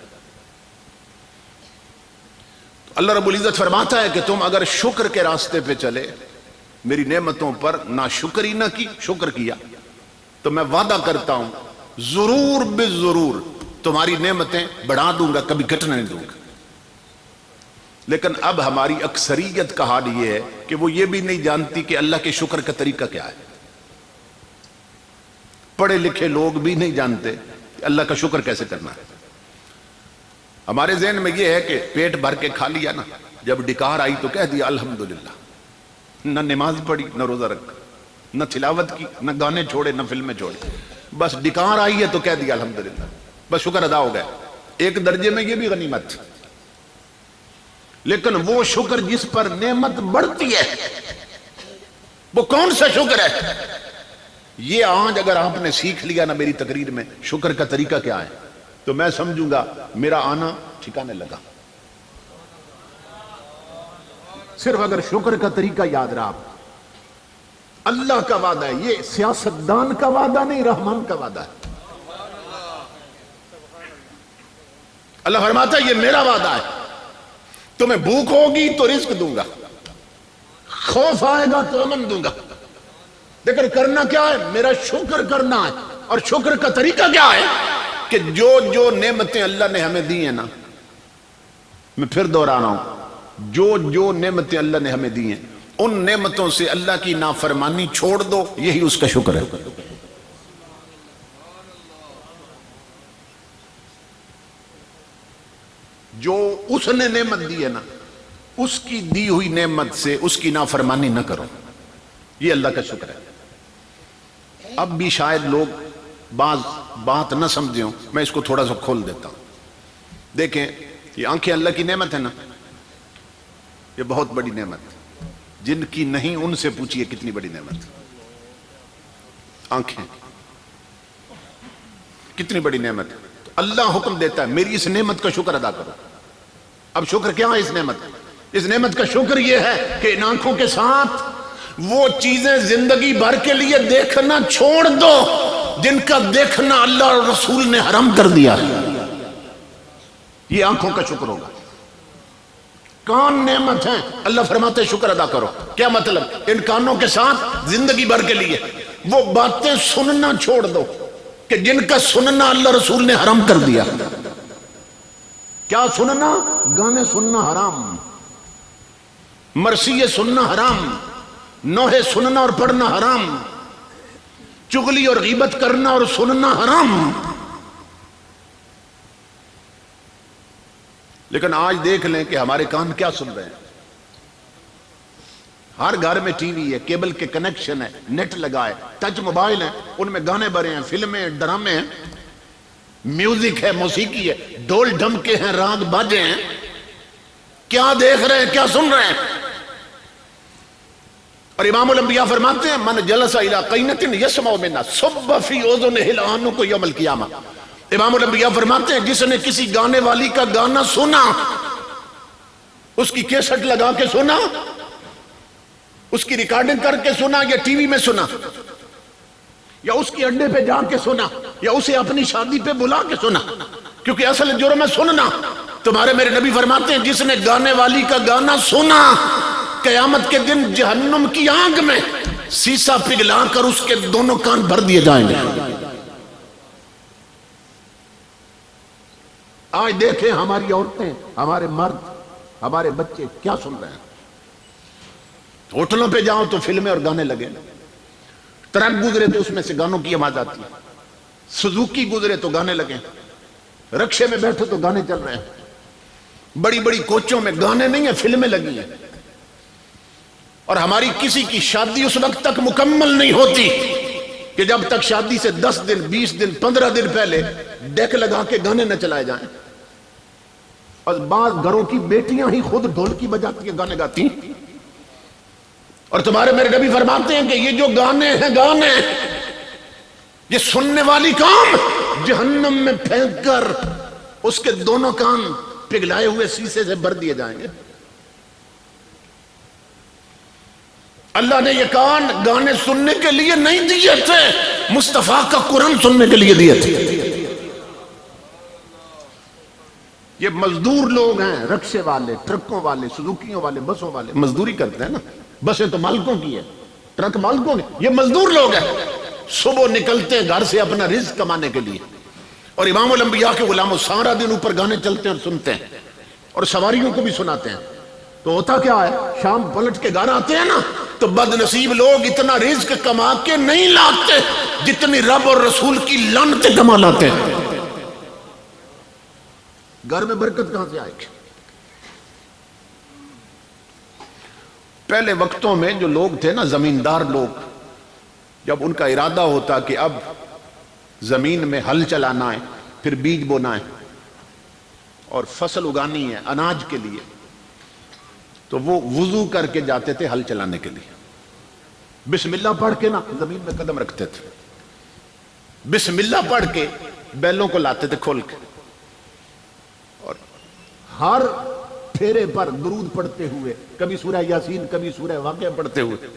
تو اللہ رب العزت فرماتا ہے کہ تم اگر شکر کے راستے پہ چلے، میری نعمتوں پر ناشکری نہ کی، شکر کیا، تو میں وعدہ کرتا ہوں ضرور بالضرور تمہاری نعمتیں بڑھا دوں گا، کبھی گھٹنے نہیں دوں گا۔ لیکن اب ہماری اکثریت کا حال یہ ہے کہ وہ یہ بھی نہیں جانتی کہ اللہ کے شکر کا طریقہ کیا ہے۔ پڑھے لکھے لوگ بھی نہیں جانتے کہ اللہ کا شکر کیسے کرنا ہے۔ ہمارے ذہن میں یہ ہے کہ پیٹ بھر کے کھا لیا نا، جب ڈکار آئی تو کہہ دیا الحمدللہ، نہ نماز پڑھی نہ روزہ رکھا، نہ تلاوت کی، نہ گانے چھوڑے نہ فلمیں چھوڑے، بس ڈکار آئی ہے تو کہہ دیا الحمدللہ، بس شکر ادا ہو گیا۔ ایک درجے میں یہ بھی غنیمت۔ لیکن وہ شکر جس پر نعمت بڑھتی ہے وہ کون سا شکر ہے؟ یہ آج اگر آپ نے سیکھ لیا نا میری تقریر میں شکر کا طریقہ کیا ہے، تو میں سمجھوں گا میرا آنا ٹھکانے لگا۔ صرف اگر شکر کا طریقہ یاد رہا۔ اللہ کا وعدہ ہے، یہ سیاستدان کا وعدہ نہیں، رحمان کا وعدہ ہے۔ اللہ فرماتا ہے یہ میرا وعدہ ہے، تمہیں بھوک ہوگی تو رزق دوں گا، خوف آئے گا تو امن دوں گا، لیکن کرنا کیا ہے؟ میرا شکر کرنا ہے۔ اور شکر کا طریقہ کیا ہے؟ کہ جو جو نعمتیں اللہ نے ہمیں دی ہیں نا، میں پھر دوہرا رہا ہوں، جو جو نعمتیں اللہ نے ہمیں دی ہیں ان نعمتوں سے اللہ کی نافرمانی چھوڑ دو، یہی اس کا شکر ہے۔ جو اس نے نعمت دی ہے نا، اس کی دی ہوئی نعمت سے اس کی نافرمانی نہ کرو، یہ اللہ کا شکر ہے۔ اب بھی شاید لوگ بعض بات نہ سمجھیں، میں اس کو تھوڑا سا کھول دیتا ہوں۔ دیکھیں یہ آنکھیں اللہ کی نعمت ہے نا، یہ بہت بڑی نعمت ہے۔ جن کی نہیں ان سے پوچھئے کتنی بڑی نعمت۔ آنکھیں کتنی بڑی نعمت ہے۔ تو اللہ حکم دیتا ہے میری اس نعمت کا شکر ادا کرو۔ اب شکر کیا ہے اس نعمت؟ اس نعمت کا شکر یہ ہے کہ ان آنکھوں کے ساتھ وہ چیزیں زندگی بھر کے لیے دیکھنا چھوڑ دو جن کا دیکھنا اللہ اور رسول نے حرام کر دیا ہے، یہ آنکھوں کا شکر ہوگا۔ کان نعمت ہیں، اللہ فرماتے شکر ادا کرو۔ کیا مطلب؟ ان کانوں کے ساتھ زندگی بھر کے لیے وہ باتیں سننا چھوڑ دو کہ جن کا سننا اللہ رسول نے حرام کر دیا۔ کیا سننا؟ گانے سننا حرام، مرثیے سننا حرام، نوحے سننا اور پڑھنا حرام، چغلی اور غیبت کرنا اور سننا حرام۔ لیکن آج دیکھ لیں کہ ہمارے کان کیا سن رہے ہیں۔ ہر گھر میں ٹی وی ہے، کیبل کے کنیکشن ہے، نیٹ لگا ہے، ٹچ موبائل ہیں، ان میں گانے بھرے ہیں، فلمیں، ڈرامے ہیں، میوزک ہے، موسیقی ہے، ڈھول ڈھمکے ہیں، راگ باجے ہیں. کیا دیکھ رہے ہیں، کیا سن رہے ہیں؟ اور امام الانبیاء فرماتے ہیں من جلس الی قینۃ یسمع منها صب فی اذنہ العنق یوم القیامہ. امام الانبیاء فرماتے ہیں جس نے کسی گانے والی کا گانا سنا، اس کی کیسٹ لگا کے سنا، اس کی ریکارڈنگ کر کے سنا، یا ٹی وی میں سنا، یا اس کی اڈے پہ جا کے سنا، یا اسے اپنی شادی پہ بلا کے سنا، کیونکہ اصل جرم ہے سننا. تمہارے میرے نبی فرماتے ہیں جس نے گانے والی کا گانا سنا، قیامت کے دن جہنم کی آگ میں سیسا پگھلا کر اس کے دونوں کان بھر دیے جائیں گے. آج دیکھیں ہماری عورتیں، ہمارے مرد، ہمارے بچے کیا سن رہے ہیں. ہوٹلوں پہ جاؤ تو فلمیں اور گانے لگے، ٹرک گزرے تو اس میں سے گانوں کی آواز آتی ہے، سزوکی گزرے تو گانے لگے، رکشے میں بیٹھے تو گانے چل رہے ہیں، بڑی بڑی کوچوں میں گانے نہیں ہیں، فلمیں لگی ہیں. اور ہماری کسی کی شادی اس وقت تک مکمل نہیں ہوتی کہ جب تک شادی سے 10 دن 20 دن 15 دن پہلے ڈیک لگا کے گانے نہ چلائے جائیں. اور بعض گھروں کی بیٹیاں ہی خود ڈھولکی بجاتی ہیں، گانے گاتی ہیں. اور تمہارے میرے نبی فرماتے ہیں کہ یہ جو گانے ہیں، گانے یہ سننے والی کام جہنم میں پھینک کر اس کے دونوں کان پگھلائے ہوئے سیسے سے بھر دیے جائیں گے. اللہ نے یہ کان گانے سننے کے لیے نہیں دیے تھے، مصطفیٰ کا قرآن سننے کے لیے دیے تھے. یہ مزدور لوگ ہیں، رکشے والے، ٹرکوں والے، سزوکیوں والے، بسوں والے، مزدوری کرتے ہیں نا. بسیں تو مالکوں کی ہے، ٹرک مالکوں کی، یہ مزدور لوگ ہیں. صبح نکلتے ہیں گھر سے اپنا رزق کمانے کے لیے، اور امام الانبیاء کے غلاموں سارا دن اوپر گانے چلتے ہیں اور سنتے ہیں، اور سواریوں کو بھی سناتے ہیں. تو ہوتا کیا ہے، شام پلٹ کے گھر آتے ہیں نا تو بد نصیب لوگ اتنا رزق کما کے نہیں لاتے جتنی رب اور رسول کی لعنتیں کما لاتے ہیں. گھر میں برکت کہاں سے آئے گی؟ پہلے وقتوں میں جو لوگ تھے نا، زمیندار لوگ، جب ان کا ارادہ ہوتا کہ اب زمین میں ہل چلانا ہے، پھر بیج بونا ہے اور فصل اگانی ہے اناج کے لیے، تو وہ وضو کر کے جاتے تھے ہل چلانے کے لیے. بسم اللہ پڑھ کے نا زمین میں قدم رکھتے تھے، بسم اللہ پڑھ کے بیلوں کو لاتے تھے کھول کے، اور ہر پھیرے پر درود پڑھتے ہوئے، کبھی سورہ یاسین کبھی سورہ واقعہ پڑھتے ہوئے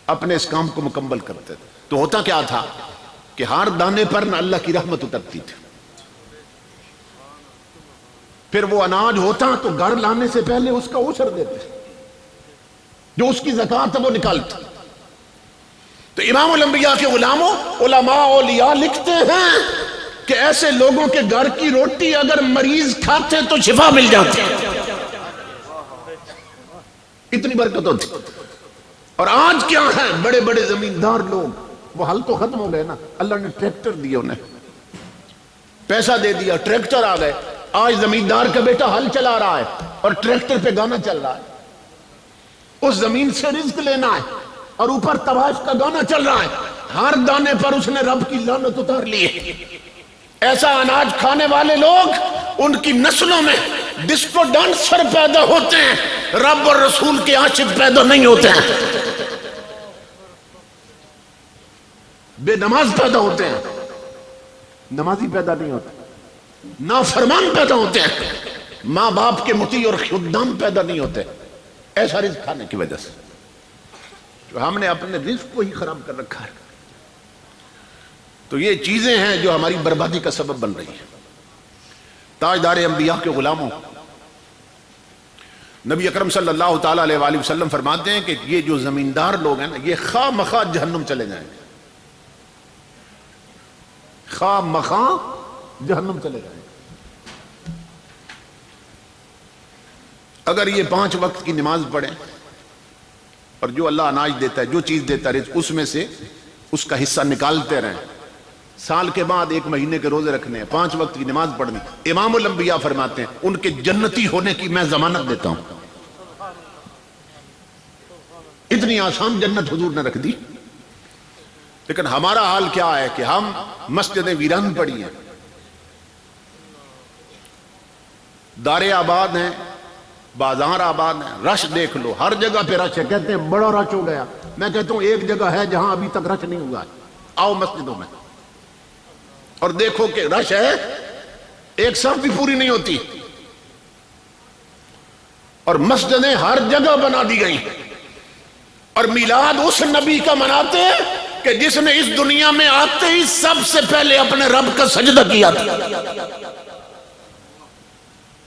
اپنے اس کام کو مکمل کرتے تھے. تو ہوتا کیا تھا کہ ہر دانے پر نہ اللہ کی رحمت اترتی تھی. پھر وہ اناج ہوتا تو گھر لانے سے پہلے اس کا عشر دیتے، جو اس کی زکوٰۃ وہ نکالتے. تو امام الانبیاء کے غلاموں، علماء اولیاء لکھتے ہیں کہ ایسے لوگوں کے گھر کی روٹی اگر مریض کھاتے تو شفا مل جاتی، اتنی برکت ہوتی. اور آج کیا ہے، بڑے بڑے زمیندار لوگ، وہ ہل تو ختم ہو گئے نا، اللہ نے ٹریکٹر دیے، انہیں پیسہ دے دیا، ٹریکٹر آ گئے. آج زمیندار کا بیٹا ہل چلا رہا ہے اور ٹریکٹر پہ گانا چل رہا ہے. اس زمین سے رزق لینا ہے اور اوپر طوائف کا گانا چل رہا ہے، ہر دانے پر اس نے رب کی لعنت اتار لی ہے. ایسا اناج کھانے والے لوگ، ان کی نسلوں میں ڈسکو ڈانسر پیدا ہوتے ہیں، رب اور رسول کے عاشق پیدا نہیں ہوتے ہیں. بے نماز پیدا ہوتے ہیں، نمازی پیدا نہیں ہوتے. نافرمان پیدا ہوتے ہیں، ماں باپ کے مطیع اور خدام پیدا نہیں ہوتے، ایسا رزق کھانے کی وجہ سے. جو ہم نے اپنے رزق کو ہی خراب کر رکھا ہے. تو یہ چیزیں ہیں جو ہماری بربادی کا سبب بن رہی ہیں. تاجدار انبیاء کے غلاموں، نبی اکرم صلی اللہ تعالی علیہ وآلہ وسلم فرماتے ہیں کہ یہ جو زمیندار لوگ ہیں نا، یہ خواہ مخواہ جہنم چلے جائیں گے، خواہ مخواہ جہنم چلے جائیں گے. اگر یہ 5 وقت کی نماز پڑھیں اور جو اللہ اناج دیتا ہے، جو چیز دیتا ہے رزق، اس میں سے اس کا حصہ نکالتے رہیں، سال کے بعد 1 مہینے کے روزے رکھنے ہیں، 5 وقت کی نماز پڑھنی، امام الانبیاء فرماتے ہیں ان کے جنتی ہونے کی میں ضمانت دیتا ہوں. اتنی آسان جنت حضور نے رکھ دی. لیکن ہمارا حال کیا ہے کہ ہم مسجدیں ویران پڑی ہیں, دارے آباد ہیں, بازار آباد ہیں, رش دیکھ لو, ہر جگہ پہ رش ہے. کہتے ہیں بڑا رش ہو گیا. میں کہتا ہوں ایک جگہ ہے جہاں ابھی تک رش نہیں ہوا ہے, آؤ مسجدوں میں اور دیکھو کہ رش ہے, ایک صف بھی پوری نہیں ہوتی. اور مسجدیں ہر جگہ بنا دی گئی, اور میلاد اس نبی کا مناتے ہیں کہ جس نے اس دنیا میں آتے ہی سب سے پہلے اپنے رب کا سجدہ کیا تھا.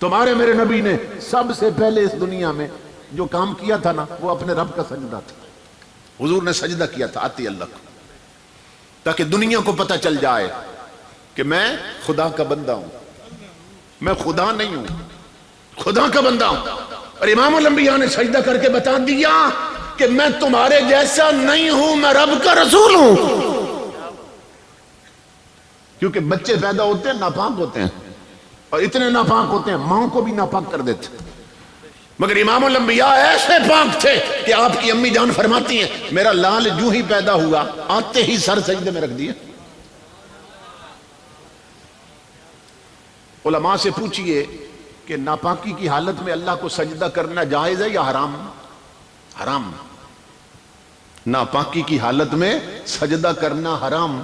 تمہارے میرے نبی نے سب سے پہلے اس دنیا میں جو کام کیا تھا نا, وہ اپنے رب کا سجدہ تھا. حضور نے سجدہ کیا تھا آتی اللہ کو, تاکہ دنیا کو پتہ چل جائے کہ میں خدا کا بندہ ہوں, میں خدا نہیں ہوں, خدا کا بندہ ہوں. اور امام الانبیاء نے سجدہ کر کے بتا دیا کہ میں تمہارے جیسا نہیں ہوں, میں رب کا رسول ہوں. کیونکہ بچے پیدا ہوتے ہیں ناپاک ہوتے ہیں, اور اتنے ناپاک ہوتے ہیں ماں کو بھی ناپاک کر دیتے, مگر امام الانبیاء ایسے پاک تھے کہ آپ کی امی جان فرماتی ہیں میرا لال جو ہی پیدا ہوا آتے ہی سر سجدے میں رکھ دیے. علماء سے پوچھئے کہ ناپاکی کی حالت میں اللہ کو سجدہ کرنا جائز ہے یا حرام؟ حرام. ناپاکی کی حالت میں سجدہ کرنا حرام,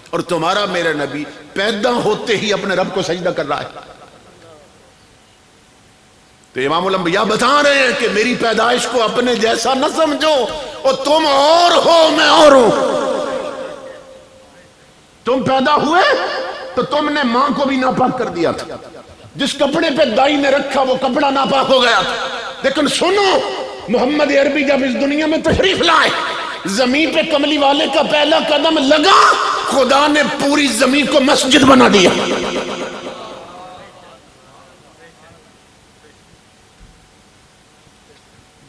اور تمہارا میرا نبی پیدا ہوتے ہی اپنے رب کو سجدہ کر رہا ہے. تو امام الانبیاء بتا رہے ہیں کہ میری پیدائش کو اپنے جیسا نہ سمجھو, اور تم اور ہو میں اور ہوں. تم پیدا ہوئے تو تم نے ماں کو بھی ناپاک کر دیا تھا, جس کپڑے پہ دائی نے رکھا وہ کپڑا ناپاک ہو گیا تھا. لیکن سنو, محمد عربی جب اس دنیا میں تشریف لائے, زمین پہ کملی والے کا پہلا قدم لگا, خدا نے پوری زمین کو مسجد بنا دیا.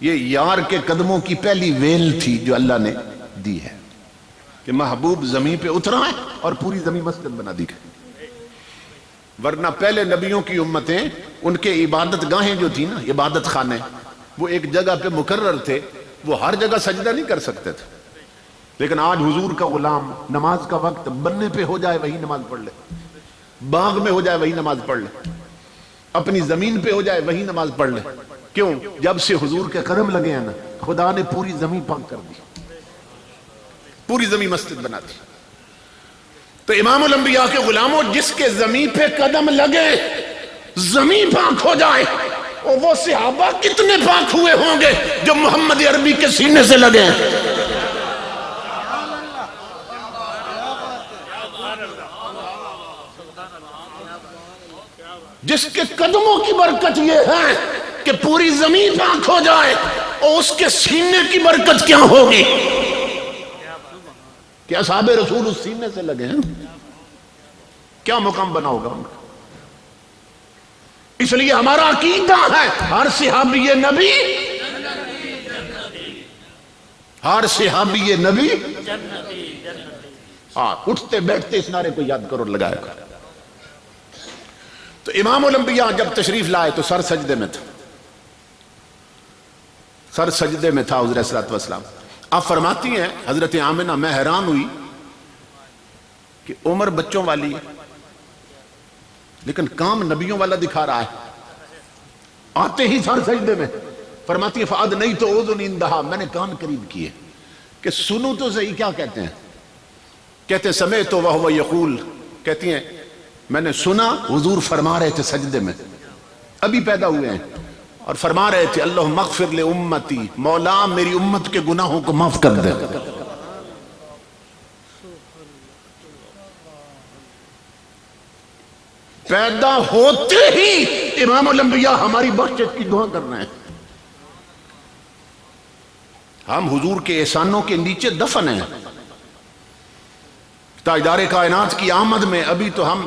یہ یار کے قدموں کی پہلی ویل تھی جو اللہ نے دی ہے کہ محبوب زمین پہ اترا ہے اور پوری زمین مسجد بنا دی گئی. ورنہ پہلے نبیوں کی امتیں, ان کے عبادت گاہیں جو تھی نا, عبادت خانے, وہ ایک جگہ پہ مقرر تھے, وہ ہر جگہ سجدہ نہیں کر سکتے تھے. لیکن آج حضور کا غلام نماز کا وقت بننے پہ ہو جائے وہی نماز پڑھ لے, باغ میں ہو جائے وہی نماز پڑھ لے, اپنی زمین پہ ہو جائے وہی نماز پڑھ لے. کیوں؟ جب سے حضور کے قدم لگے ہیں نا, خدا نے پوری زمین پاک کر دی, پوری زمین مسجد بنا دی. تو امام الانبیاء کے غلاموں, جس کے زمین پہ قدم لگے زمین پاک ہو جائے, اور وہ صحابہ کتنے پاک ہوئے ہوں گے جو محمد عربی کے سینے سے لگے ہیں. جس کے قدموں کی برکت یہ ہے کہ پوری زمین پاک ہو جائے, اور اس کے سینے کی برکت کیا ہوگی کہ اصحاب رسول اس سینے سے لگے ہیں, کیا مقام بنا ہوگا ان کا. اس لیے ہمارا عقیدہ ہے ہر صحابی نبی, ہر صحابی نبی. ہاں, اٹھتے بیٹھتے اس نعرے کو یاد کرو, لگایا کرو. تو امام الانبیاء جب تشریف لائے تو سر سجدے میں تھا, سر سجدے میں تھا حضور صلی اللہ علیہ وسلم. آپ فرماتی ہیں حضرت آمنہ, میں حیران ہوئی کہ عمر بچوں والی ہے لیکن کام نبیوں والا دکھا رہا ہے. آتے ہی سر سجدے میں. فرماتی ہے فعد نہیں تو اذن اندہا, میں نے کان قریب کیے کہ سنو تو صحیح کیا کہتے ہیں. کہتے ہیں سمعت وہو یقول, کہتی ہیں میں نے سنا حضور فرما رہے تھے سجدے میں, ابھی پیدا ہوئے ہیں, اور فرما رہے تھے اللہم اغفر لامتی, مولا میری امت کے گناہوں کو معاف کر دے. پیدا ہوتے ہی امام الانبیاء ہماری بخشش کی دعا کر رہے ہیں. ہم حضور کے احسانوں کے نیچے دفن ہیں. تاجدار کائنات کی آمد میں ابھی تو ہم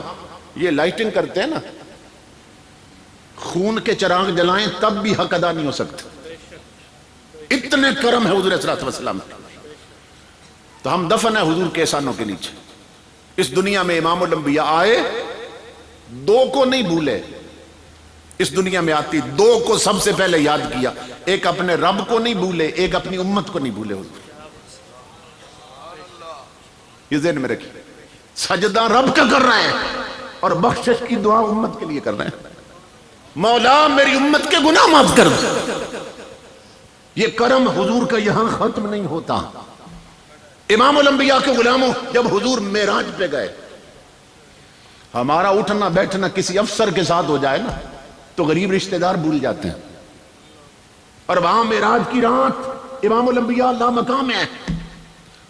یہ لائٹنگ کرتے ہیں نا, خون کے چراغ جلائیں تب بھی حق ادا نہیں ہو سکتا. اتنے کرم ہے حضور صلی اللہ علیہ وسلم. تو ہم دفن ہیں حضور کے احسانوں کے نیچے. اس دنیا میں امام الانبیاء آئے, دو کو نہیں بھولے, اس دنیا میں آتی دو کو سب سے پہلے یاد کیا، ایک اپنے رب کو نہیں بھولے، ایک اپنی امت کو نہیں بھولے حضور۔ یہ ذہن میں رکھیے، سجدہ رب کا کر رہے ہیں اور بخشش کی دعا امت کے لیے کر رہے ہیں۔ مولا میری امت کے گناہ معاف کر دے۔ یہ کرم حضور کا یہاں ختم نہیں ہوتا۔ امام الانبیاء کے غلاموں، جب حضور معراج پہ گئے، ہمارا اٹھنا بیٹھنا کسی افسر کے ساتھ ہو جائے نا تو غریب رشتہ دار بھول جاتے ہیں، اور وہاں معراج کی رات امام الانبیاء اللہ مقام ہے،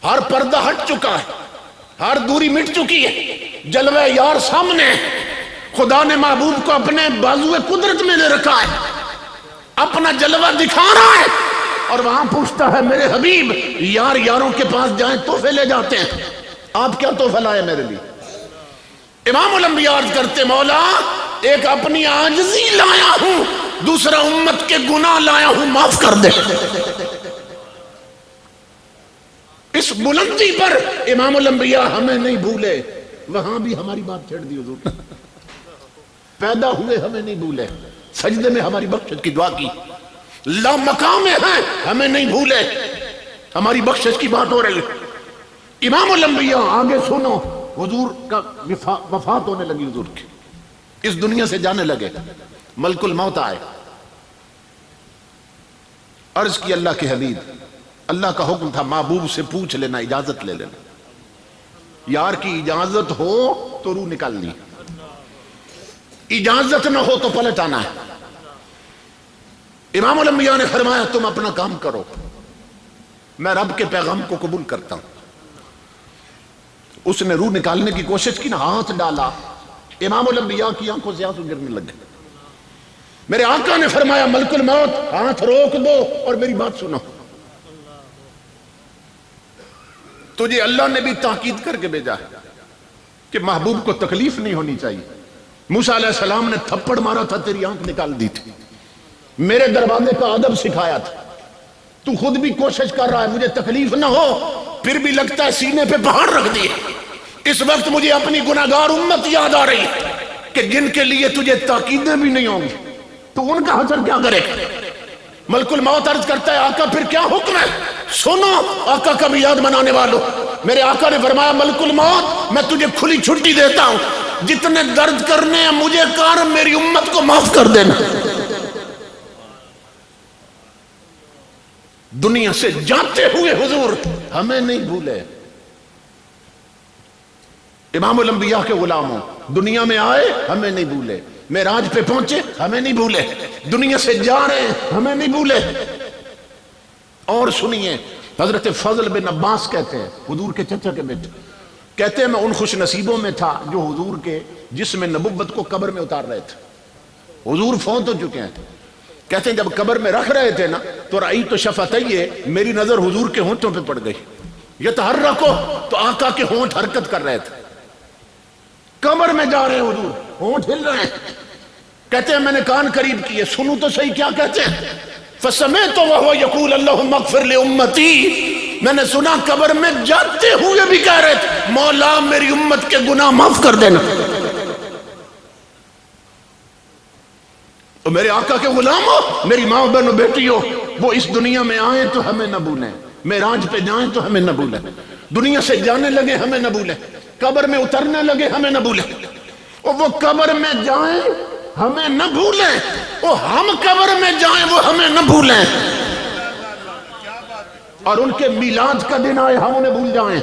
ہر پردہ ہٹ چکا ہے، ہر دوری مٹ چکی ہے، جلوہ یار سامنے ہے، خدا نے محبوب کو اپنے بازو قدرت میں لے رکھا ہے، اپنا جلوہ دکھا رہا ہے، اور وہاں پوچھتا ہے میرے حبیب یار یاروں کے پاس جائیں تحفے لے جاتے ہیں، آپ کیا تحفہ لائے میرے لیے؟ امام الانبیاء عرض کرتے مولا ایک اپنی عاجزی لایا ہوں، دوسرا امت کے گناہ لایا ہوں، معاف کر دے۔ اس بلندی پر امام الانبیاء ہمیں نہیں بھولے، وہاں بھی ہماری بات چھیڑ دی حضور، پیدا ہوئے ہمیں نہیں بھولے، سجدے میں ہماری بخشش کی دعا کی، لا مقام ہیں ہمیں نہیں بھولے، ہماری بخشش کی بات ہو رہی ہے۔ امام الانبیاء آگے سنو، حضور کا وفات ہونے لگی، حضور کی اس دنیا سے جانے لگے، ملک الموت آئے، عرض کی اللہ کے حبیب، اللہ کا حکم تھا محبوب سے پوچھ لینا، اجازت لے لینا، یار کی اجازت ہو تو روح نکالنی، اجازت نہ ہو تو پلٹ آنا ہے۔ امام الانبیاء نے فرمایا تم اپنا کام کرو، میں رب کے پیغام کو قبول کرتا ہوں۔ اس نے روح نکالنے کی کوشش کی نا، ہاتھ ڈالا، امام الانبیاء کی آنکھوں سے آنسو گرنے لگے۔ میرے آقا نے فرمایا ملک الموت ہاتھ روک دو اور میری بات سنو، تجھے اللہ نے بھی تاکید کر کے بھیجا ہے کہ محبوب کو تکلیف نہیں ہونی چاہیے۔ موسیٰ علیہ السلام نے تھپڑ مارا تھا، تیری آنکھ نکال دی تھی، میرے دروازے کا ادب سکھایا تھا، تو خود بھی کوشش کر رہا ہے مجھے تکلیف نہ ہو، پھر بھی لگتا ہے سینے پہ پہاڑ رکھ دیے۔ اس وقت مجھے اپنی گناہگار امت یاد آ رہی ہے کہ جن کے لیے تجھے تاکیدیں بھی نہیں ہوں گی تو ان کا حشر کیا کرے۔ ملک الموت عرض کرتا ہے آقا پھر کیا حکم ہے؟ سنو آقا کا بھی یاد منانے والوں، میرے آقا نے فرمایا ملک الموت میں تجھے کھلی چھٹی دیتا ہوں، جتنے درد کرنے ہیں مجھے کر، میری امت کو معاف کر دینا۔ دنیا سے جاتے ہوئے حضور ہمیں نہیں بھولے۔ امام الانبیاء کے غلاموں، دنیا میں آئے ہمیں نہیں بھولے، معراج پہ پہنچے ہمیں نہیں بھولے، دنیا سے جا رہے ہیں ہمیں نہیں بھولے۔ اور سنیے، حضرت فضل بن عباس کہتے ہیں، حضور کے چچا کے بیٹے، کہتے ہیں میں ان خوش نصیبوں میں تھا جو حضور کے جسم نبوت کو قبر میں اتار رہے تھے، حضور فوت ہو چکے ہیں، کہتے ہیں جب قبر میں رکھ رہے تھے نا تو رأیت شفتیہ، میری نظر حضور کے ہونٹوں پہ پڑ گئی، یتحرکو، تو آقا کے ہونٹ حرکت کر رہے تھے، قبر میں جا رہے ہیں حضور، ہونٹ ہل رہے ہیں، کہتے ہیں میں نے کان قریب کیے، سنوں تو صحیح کیا کہتے ہیں، فسمعت وهو يقول اللهم اغفر لامتی، میں نے سنا قبر میں جاتے ہوئے بھی کہہ رہے تھے مولا میری امت کے گناہ معاف کر دینا۔ تو میرے آقا کے غلاموں، میری ماں بہنوں بیٹیوں، وہ اس دنیا میں آئیں تو ہمیں نہ بھولیں، معراج پہ جائیں تو ہمیں نہ بھولیں، دنیا سے جانے لگے ہمیں نہ بھولیں، قبر میں اترنے لگے ہمیں نہ بھولیں، اور وہ قبر میں جائیں ہمیں نہ بھولیں، وہ ہم قبر میں جائیں وہ ہمیں نہ بھولیں، اور ان کے میلاد کا دن آئے ہم انہیں بھول جائیں،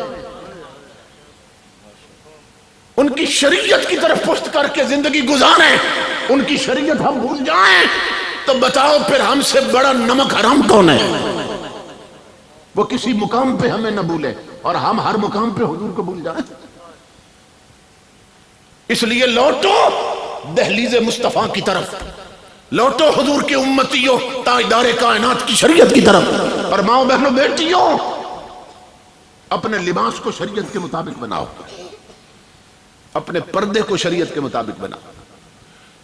ان کی شریعت کی طرف پشت کر کے زندگی گزاریں، ان کی شریعت ہم بھول جائیں، تو بتاؤ پھر ہم سے بڑا نمک حرام کون ہے؟ وہ کسی مقام پہ ہمیں نہ بھولے اور ہم ہر مقام پہ حضور کو بھول جائیں۔ اس لیے لوٹو دہلیز مصطفیٰ کی طرف، لوٹو حضور کے امتیوں، تاجدار کائنات کی شریعت کی طرف، اور ماں بہنوں بیٹیوں اپنے لباس کو شریعت کے مطابق بناؤ، اپنے پردے کو شریعت کے مطابق بناؤ۔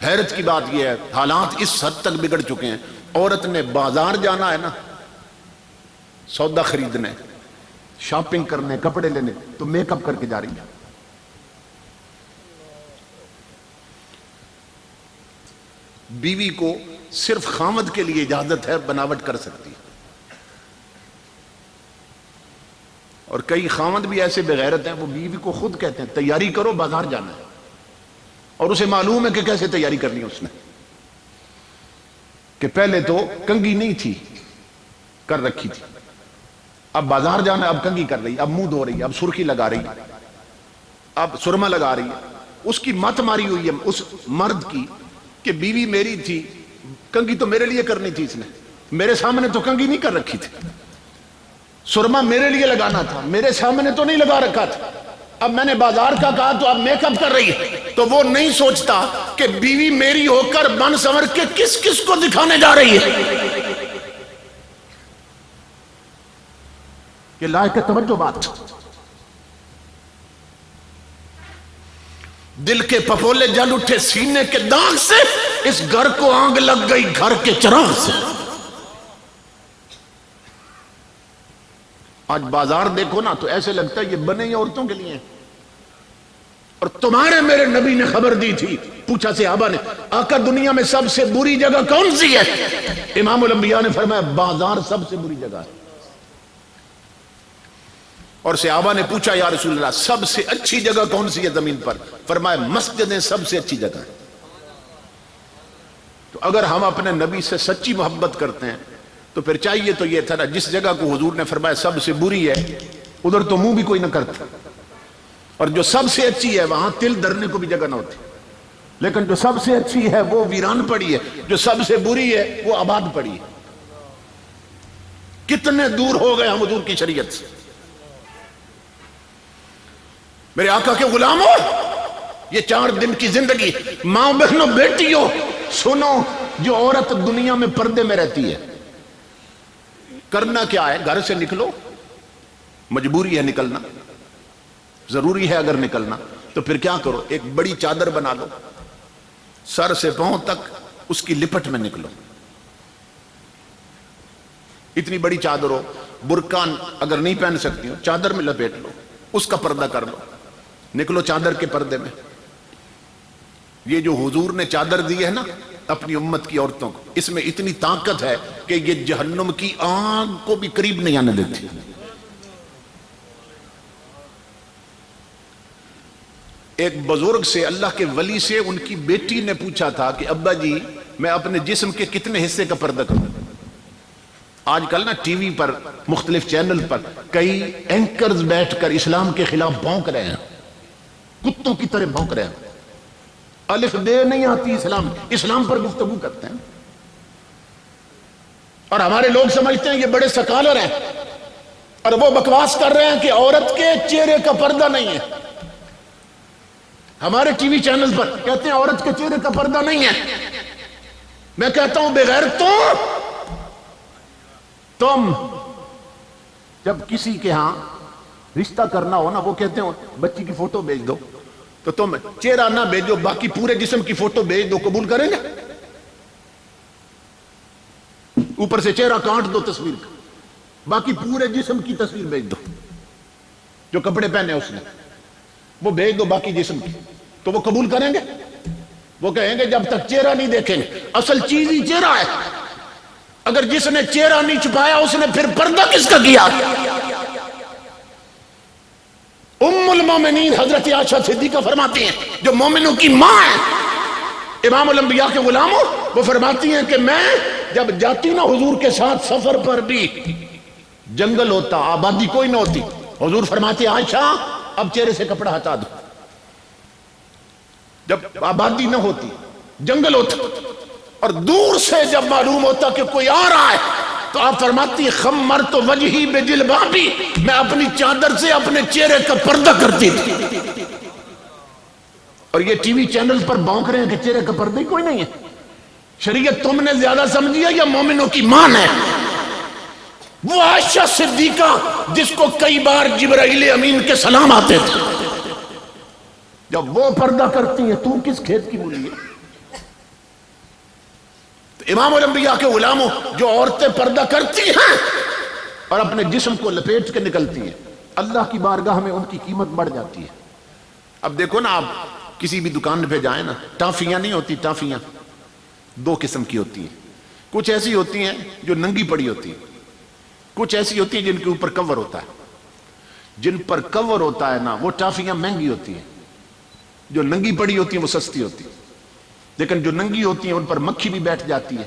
حیرت کی بات یہ ہے حالات اس حد تک بگڑ چکے ہیں، عورت نے بازار جانا ہے نا سودا خریدنے، شاپنگ کرنے، کپڑے لینے، تو میک اپ کر کے جا رہی ہے۔ بیوی کو صرف خامد کے لیے اجازت ہے بناوٹ کر سکتی، اور کئی خامد بھی ایسے بغیرت ہیں وہ بیوی کو خود کہتے ہیں تیاری کرو بازار جانا ہے، اور اسے معلوم ہے کہ کیسے تیاری کرنی ہے اس نے، کہ پہلے تو کنگھی نہیں تھی کر رکھی تھی، اب بازار جانا ہے، اب کنگھی کر رہی، اب منہ دھو رہی، اب سرخی لگا رہی، اب سرما لگا رہی ہے۔ اس کی مت ماری ہوئی ہے اس مرد کی کہ بیوی میری تھی، کنگھی تو میرے لیے کرنی تھی، اس نے میرے سامنے تو کنگھی نہیں کر رکھی تھی، سرما میرے لیے لگانا تھا، میرے سامنے تو نہیں لگا رکھا تھا، اب میں نے بازار کا کہا تو اب میک اپ کر رہی ہے۔ تو وہ نہیں سوچتا کہ بیوی میری ہو کر بن سنور کے کس کس کو دکھانے جا رہی ہے، کہ لائق توجہ بات۔ دل کے پپولے جل اٹھے سینے کے داغ سے، اس گھر کو آگ لگ گئی گھر کے چراغ سے۔ آج بازار دیکھو نا تو ایسے لگتا ہے یہ بنے ہی عورتوں کے لیے، اور تمہارے میرے نبی نے خبر دی تھی، پوچھا صحابہ نے آقا دنیا میں سب سے بری جگہ کون سی ہے؟ امام الانبیاء نے فرمایا بازار سب سے بری جگہ ہے۔ اور صحابہ نے پوچھا یا رسول اللہ سب سے اچھی جگہ کون سی ہے زمین پر؟ فرمایا مسجدیں سب سے اچھی جگہ ہے۔ تو اگر ہم اپنے نبی سے سچی محبت کرتے ہیں تو پھر چاہیے تو یہ تھا نا، جس جگہ کو حضور نے فرمایا سب سے بری ہے ادھر تو منہ بھی کوئی نہ کرتا، اور جو سب سے اچھی ہے وہاں تل دھرنے کو بھی جگہ نہ ہوتی، لیکن جو سب سے اچھی ہے وہ ویران پڑی ہے، جو سب سے بری ہے وہ آباد پڑی ہے۔ کتنے دور ہو گئے ہم حضور کی شریعت سے۔ میرے آقا کے غلاموں، یہ 4 دن کی زندگی، ماں بہنوں بیٹیوں سنو، جو عورت دنیا میں پردے میں رہتی ہے کرنا کیا ہے؟ گھر سے نکلو، مجبوری ہے نکلنا، ضروری ہے اگر نکلنا تو پھر کیا کرو؟ ایک بڑی چادر بنا لو، سر سے پاؤں تک اس کی لپٹ میں نکلو، اتنی بڑی چادر ہو، برقع اگر نہیں پہن سکتی ہو چادر میں لپیٹ لو، اس کا پردہ کر لو، نکلو چادر کے پردے میں۔ یہ جو حضور نے چادر دی ہے نا اپنی امت کی عورتوں کو، اس میں اتنی طاقت ہے کہ یہ جہنم کی آگ کو بھی قریب نہیں آنے دیتی۔ ایک بزرگ سے، اللہ کے ولی سے، ان کی بیٹی نے پوچھا تھا کہ ابا جی میں اپنے جسم کے کتنے حصے کا پردہ کروں؟ آج کل نا ٹی وی پر مختلف چینل پر کئی اینکرز بیٹھ کر اسلام کے خلاف بھونک رہے ہیں، کتوں کی طرح بھونک رہے ہیں، الف بے نہیں آتی اسلام پر گفتگو کرتے ہیں، اور ہمارے لوگ سمجھتے ہیں یہ بڑے سکالر ہیں، اور وہ بکواس کر رہے ہیں کہ عورت کے چہرے کا پردہ نہیں ہے۔ ہمارے ٹی وی چینل پر کہتے ہیں عورت کے چہرے کا پردہ نہیں ہے۔ میں کہتا ہوں بغیرتوں، تم جب کسی کے ہاں رشتہ کرنا ہو نا، وہ کہتے ہیں بچی کی فوٹو بھیج دو، تو تم چہرہ نہ بھیجو، باقی پورے جسم کی فوٹو بھیج دو، قبول کریں گے؟ اوپر سے چہرہ کاٹ دو تصویر کا، باقی پورے جسم کی تصویر بھیج دو، جو کپڑے پہنے اس نے وہ بھیج دو باقی جسم کی، تو وہ قبول کریں گے؟ وہ کہیں گے جب تک چہرہ نہیں دیکھیں گے۔ اصل چیز ہی چہرہ ہے، اگر جس نے چہرہ نہیں چھپایا اس نے پھر پردہ کس کا کیا؟ ام المومنین حضرت عائشہ صدیقہ فرماتی ہیں، جو مومنوں کی ماں ہے، امام الانبیاء کے غلاموں، وہ فرماتی ہیں کہ میں جب جاتی نا حضور کے ساتھ سفر پر، بھی جنگل ہوتا، آبادی کوئی نہ ہوتی، حضور فرماتی عائشہ اب چہرے سے کپڑا ہٹا دو۔ جب آبادی نہ ہوتی، جنگل ہوتا، اور دور سے جب معلوم ہوتا کہ کوئی آ رہا ہے تو آپ فرماتی خمرت وجہی بجلبابی، میں اپنی چادر سے اپنے چہرے کا پردہ کرتی تھی۔ اور یہ ٹی وی چینل پر بھونک رہے ہیں کہ چہرے کا پردہ ہی کوئی نہیں ہے۔ شریعت تم نے زیادہ سمجھی ہے یا مومنوں کی مان ہے؟ وہ عائشہ صدیقہ جس کو کئی بار جبرائیل امین کے سلام آتے تھے، جب وہ پردہ کرتی ہیں تو کس کھیت کی مولی ہے؟ امام الانبیاء کے غلاموں، جو عورتیں پردہ کرتی ہیں اور اپنے جسم کو لپیٹ کے نکلتی ہیں، اللہ کی بارگاہ میں ان کی قیمت بڑھ جاتی ہے۔ اب دیکھو نا، آپ کسی بھی دکان پہ جائیں نا، ٹافیاں نہیں ہوتی، ٹافیاں دو قسم کی ہوتی ہیں. کچھ ایسی ہوتی ہیں جو ننگی پڑی ہوتی ہیں, کچھ ایسی ہوتی ہیں جن کے اوپر کور ہوتا ہے. جن پر کور ہوتا ہے نا وہ ٹافیاں مہنگی ہوتی ہیں, جو ننگی پڑی ہوتی ہیں وہ سستی ہوتی ہیں. لیکن جو ننگی ہوتی ہیں ان پر مکھی بھی بیٹھ جاتی ہے,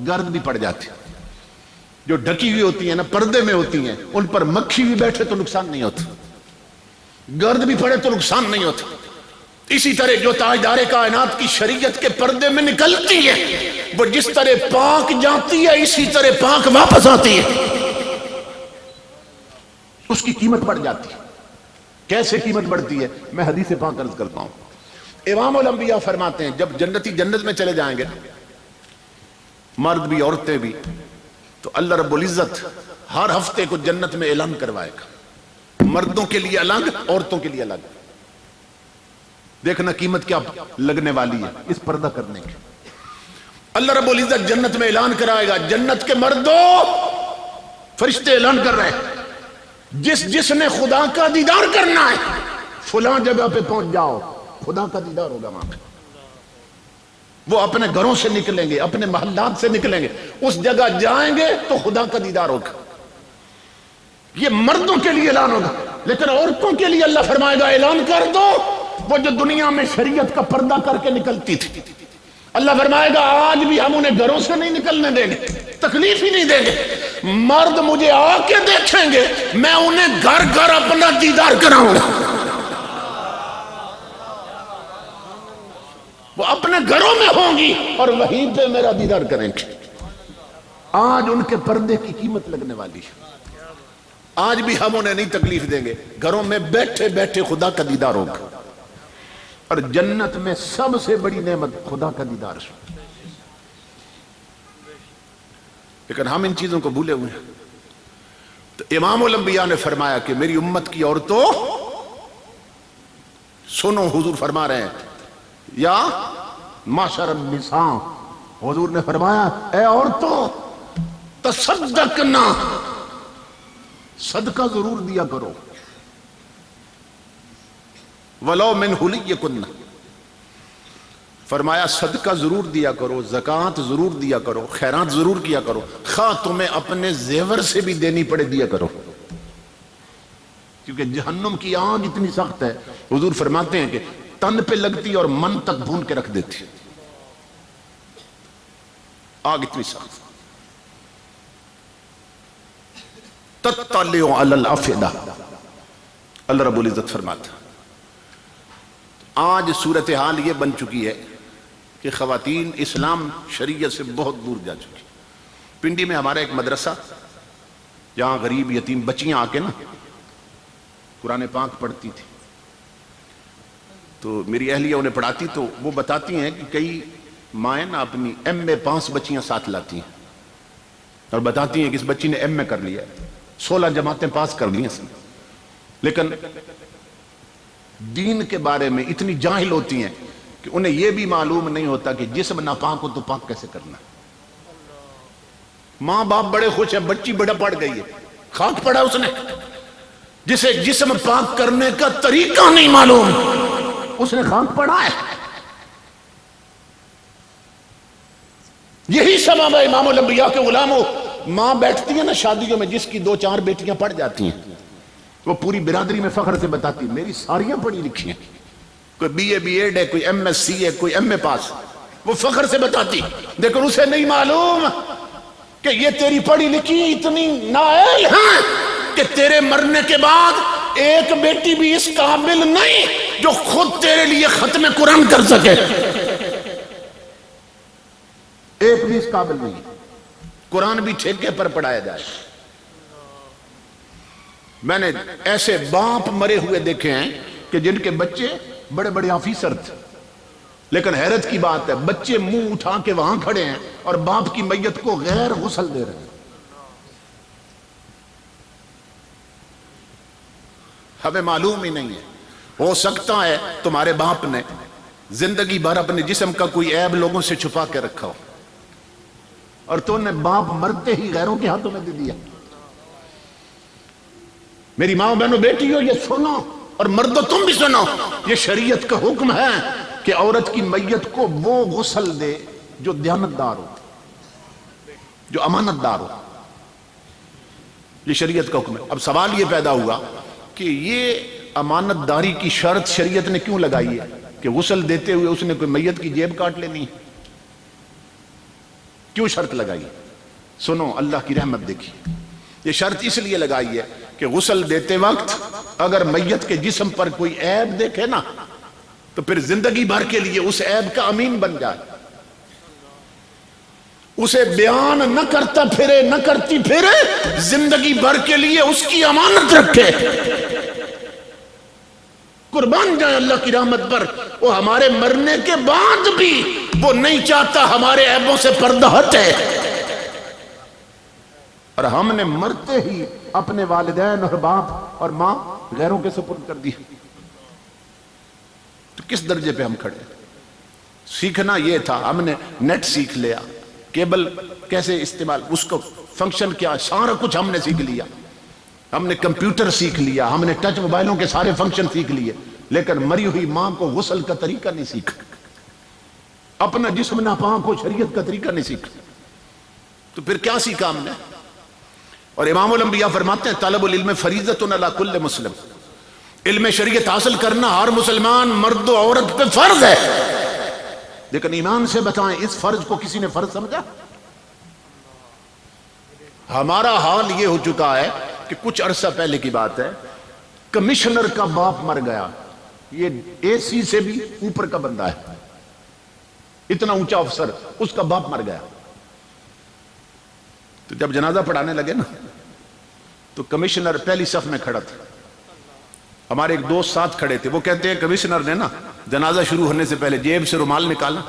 گرد بھی پڑ جاتی ہے. جو ڈھکی ہوئی ہوتی ہیں نا, پردے میں ہوتی ہیں, ان پر مکھی بھی بیٹھے تو نقصان نہیں ہوتا, گرد بھی پڑے تو نقصان نہیں ہوتا. اسی طرح جو تاجدار کائنات کی شریعت کے پردے میں نکلتی ہے وہ جس طرح پاک جاتی ہے اسی طرح پاک واپس آتی ہے, اس کی قیمت بڑھ جاتی ہے. کیسے قیمت بڑھتی ہے؟ میں حدیث پاک عرض کرتا ہوں. امام الانبیاء فرماتے ہیں جب جنتی جنت میں چلے جائیں گے, مرد بھی عورتیں بھی, تو اللہ رب العزت ہر ہفتے کو جنت میں اعلان کروائے گا, مردوں کے لیے الگ, عورتوں کے لیے الگ. دیکھنا قیمت کیا لگنے والی ہے اس پردہ کرنے کی. اللہ رب العزت جنت میں اعلان کرائے گا, جنت کے مردوں, فرشتے اعلان کر رہے ہیں, جس نے خدا کا دیدار کرنا ہے فلاں جگہ پہ پہنچ جاؤ, خدا کا دیدار ہوگا وہاں پہ. وہ اپنے گھروں سے نکلیں گے, اپنے محلات سے نکلیں گے, اس جگہ جائیں گے تو خدا کا دیدار ہوگا. یہ مردوں کے لیے اعلان ہوگا. لیکن عورتوں کے لیے اللہ فرمائے گا اعلان کر دو, وہ جو دنیا میں شریعت کا پردہ کر کے نکلتی تھی, اللہ فرمائے گا آج بھی ہم انہیں گھروں سے نہیں نکلنے دیں گے, تکلیف ہی نہیں دیں گے. مرد مجھے آ کے دیکھیں گے, میں انہیں گھر گھر اپنا دیدار کراؤں گا. وہ اپنے گھروں میں ہوں گی اور وہیں پہ میرا دیدار کریں گے. آج ان کے پردے کی قیمت لگنے والی ہے. آج بھی ہم انہیں نہیں تکلیف دیں گے, گھروں میں بیٹھے بیٹھے خدا کا دیدار ہوگا. اور جنت میں سب سے بڑی نعمت خدا کا دیدار ہے. لیکن ہم ان چیزوں کو بھولے ہوئے ہیں. تو امام الانبیاء نے فرمایا کہ میری امت کی عورتوں سنو, حضور فرما رہے ہیں یا معاشر النساء, حضور نے فرمایا اے عورتوں تصدقنا, صدقہ ضرور دیا کرو, ولو من حلیکن, فرمایا صدقہ ضرور دیا کرو, زکوٰۃ ضرور دیا کرو, خیرات ضرور کیا کرو, خواہ تمہیں اپنے زیور سے بھی دینی پڑے دیا کرو. کیونکہ جہنم کی آگ اتنی سخت ہے, حضور فرماتے ہیں کہ تن پہ لگتی اور من تک بھون کے رکھ دیتی, آگ اتنی سخت. تطلع علی الافئدہ, اللہ رب العزت فرماتا. آج صورتحال یہ بن چکی ہے کہ خواتین اسلام شریعت سے بہت دور جا چکی. پنڈی میں ہمارا ایک مدرسہ, جہاں غریب یتیم بچیاں آ کے نا قرآن پاک پڑھتی تھی, تو میری اہلیہ انہیں پڑھاتی, تو وہ بتاتی ہیں کہ کئی مائیں نا اپنی ایم میں 5 بچیاں ساتھ لاتی ہیں اور بتاتی ہیں کہ اس بچی نے ایم میں کر لیا, 16 جماعتیں پاس کر لی ہیں, لیکن دین کے بارے میں اتنی جاہل ہوتی ہیں کہ انہیں یہ بھی معلوم نہیں ہوتا کہ جسم ناپاک ہو تو پاک کیسے کرنا. ماں باپ بڑے خوش ہیں, بچی بڑا پڑ گئی ہے, خاک پڑا اس نے, جسے جسم پاک کرنے کا طریقہ نہیں معلوم, اس نے خاک پڑا ہے. یہی سبب ہے امام الانبیاء کے غلاموں, ماں بیٹھتی ہے نا شادیوں میں جس کی 2-4 بیٹیاں پڑھ جاتی ہیں, وہ پوری برادری میں فخر سے بتاتی میری ساریاں پڑھی لکھی ہیں, کوئی بی اے بی ایڈ ہے, کوئی ایم ایس سی ہے, کوئی ایم اے پاس, وہ فخر سے بتاتی. لیکن اسے نہیں معلوم کہ یہ تیری پڑھی لکھی اتنی نااہل ہیں کہ تیرے مرنے کے بعد ایک بیٹی بھی اس قابل نہیں جو خود تیرے لیے ختم قرآن کر سکے. ایک بھی اس قابل نہیں, قرآن بھی ٹھیکے پر پڑھایا جائے. میں نے ایسے باپ مرے ہوئے دیکھے ہیں کہ جن کے بچے بڑے بڑے آفیسر تھے, لیکن حیرت کی بات ہے بچے منہ اٹھا کے وہاں کھڑے ہیں اور باپ کی میت کو غیر غسل دے رہے ہیں. ہمیں معلوم ہی نہیں ہے. ہو سکتا ہے تمہارے باپ نے زندگی بھر اپنے جسم کا کوئی عیب لوگوں سے چھپا کے رکھا ہو, اور تو نے باپ مرتے ہی غیروں کے ہاتھوں میں دے دیا. میری ماں بہنوں بیٹیوں یہ سنو, اور مردوں تم بھی سنو, یہ شریعت کا حکم ہے کہ عورت کی میت کو وہ غسل دے جو دیانتدار ہو، جو امانت دار ہو. یہ شریعت کا حکم ہے. اب سوال یہ پیدا ہوا کہ یہ امانت داری کی شرط شریعت نے کیوں لگائی ہے کہ غسل دیتے ہوئے اس نے کوئی میت کی جیب کاٹ لینی ہے؟ کیوں شرط لگائی؟ سنو اللہ کی رحمت دیکھیے. یہ شرط اس لیے لگائی ہے کہ غسل دیتے وقت اگر میت کے جسم پر کوئی عیب دیکھے نا تو پھر زندگی بھر کے لیے اس عیب کا امین بن جائے، اسے بیان نہ کرتا پھرے، نہ کرتی پھرے، زندگی بھر کے لیے اس کی امانت رکھے. قربان جائیں اللہ کی رحمت پر، وہ ہمارے مرنے کے بعد بھی وہ نہیں چاہتا ہمارے عیبوں سے پردہ ہٹے. اور ہم نے مرتے ہی اپنے والدین اور باپ اور ماں غیروں کے سپرد کر دی. تو کس درجے پہ ہم کھڑے؟ سیکھنا یہ تھا، ہم نے نیٹ سیکھ لیا، کیبل کیسے استعمال، اس کو فنکشن کیا، سارا کچھ ہم نے سیکھ لیا. ہم نے کمپیوٹر سیکھ لیا، ہم نے ٹچ موبائلوں کے سارے فنکشن سیکھ لیے، لیکن مری ہوئی ماں کو غسل کا طریقہ نہیں سیکھا، اپنا جسم ناپاک کو شریعت کا طریقہ نہیں سیکھا. تو پھر کیا سیکھا ہم نے؟ اور امام الانبیاء فرماتے ہیں طلب العلم فریضۃ علی کل مسلم، علم شریعت حاصل کرنا ہر مسلمان مرد و عورت پہ فرض ہے. لیکن ایمان سے بتائیں اس فرض کو کسی نے فرض سمجھا؟ ہمارا حال یہ ہو چکا ہے کہ کچھ عرصہ پہلے کی بات ہے، کمشنر کا باپ مر گیا، یہ اے سی سے بھی اوپر کا بندہ ہے، اتنا اونچا افسر، اس کا باپ مر گیا. تو جب جنازہ پڑھانے لگے نا تو کمشنر پہلی صف میں کھڑا تھا. ہمارے ایک دوست ساتھ کھڑے تھے، وہ کہتے ہیں کمشنر نے نا جنازہ شروع ہونے سے پہلے جیب سے رومال نکالا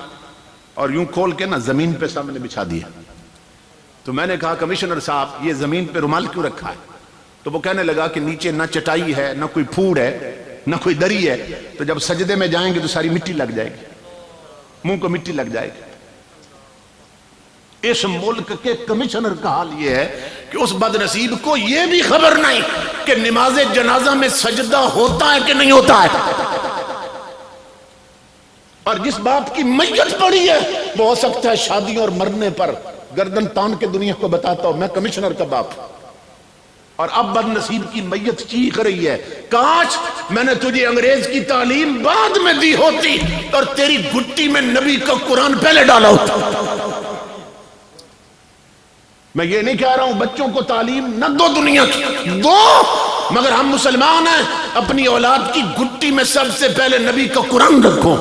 اور یوں کھول کے نا زمین پہ سامنے بچھا دیا. تو میں نے کہا کمشنر صاحب یہ زمین پہ رومال کیوں رکھا ہے؟ تو وہ کہنے لگا کہ نیچے نہ چٹائی ہے، نہ کوئی پھوڑ ہے، نہ کوئی دری ہے، تو جب سجدے میں جائیں گے تو ساری مٹی لگ جائے گی، منہ کو مٹی لگ جائے گی. اس ملک کے کمشنر کا حال یہ ہے کہ اس بد نصیب کو یہ بھی خبر نہیں کہ نماز جنازہ میں سجدہ ہوتا ہے کہ نہیں ہوتا ہے. اور جس باپ کی میت پڑی ہے وہ ہو سکتا ہے شادیوں اور مرنے پر گردن تان کے دنیا کو بتاتا ہوں میں کمشنر کا باپ. اور اب بد نصیب کی میت چیخ رہی ہے کاش میں نے تجھے انگریز کی تعلیم بعد میں دی ہوتی اور تیری گھٹی میں نبی کا قرآن پہلے ڈالا ہوتا. میں یہ نہیں کہہ رہا ہوں بچوں کو تعلیم نہ دو دنیا کی، دو، مگر ہم مسلمان ہیں، اپنی اولاد کی گھٹی میں سب سے پہلے نبی کا قرآن رکھو.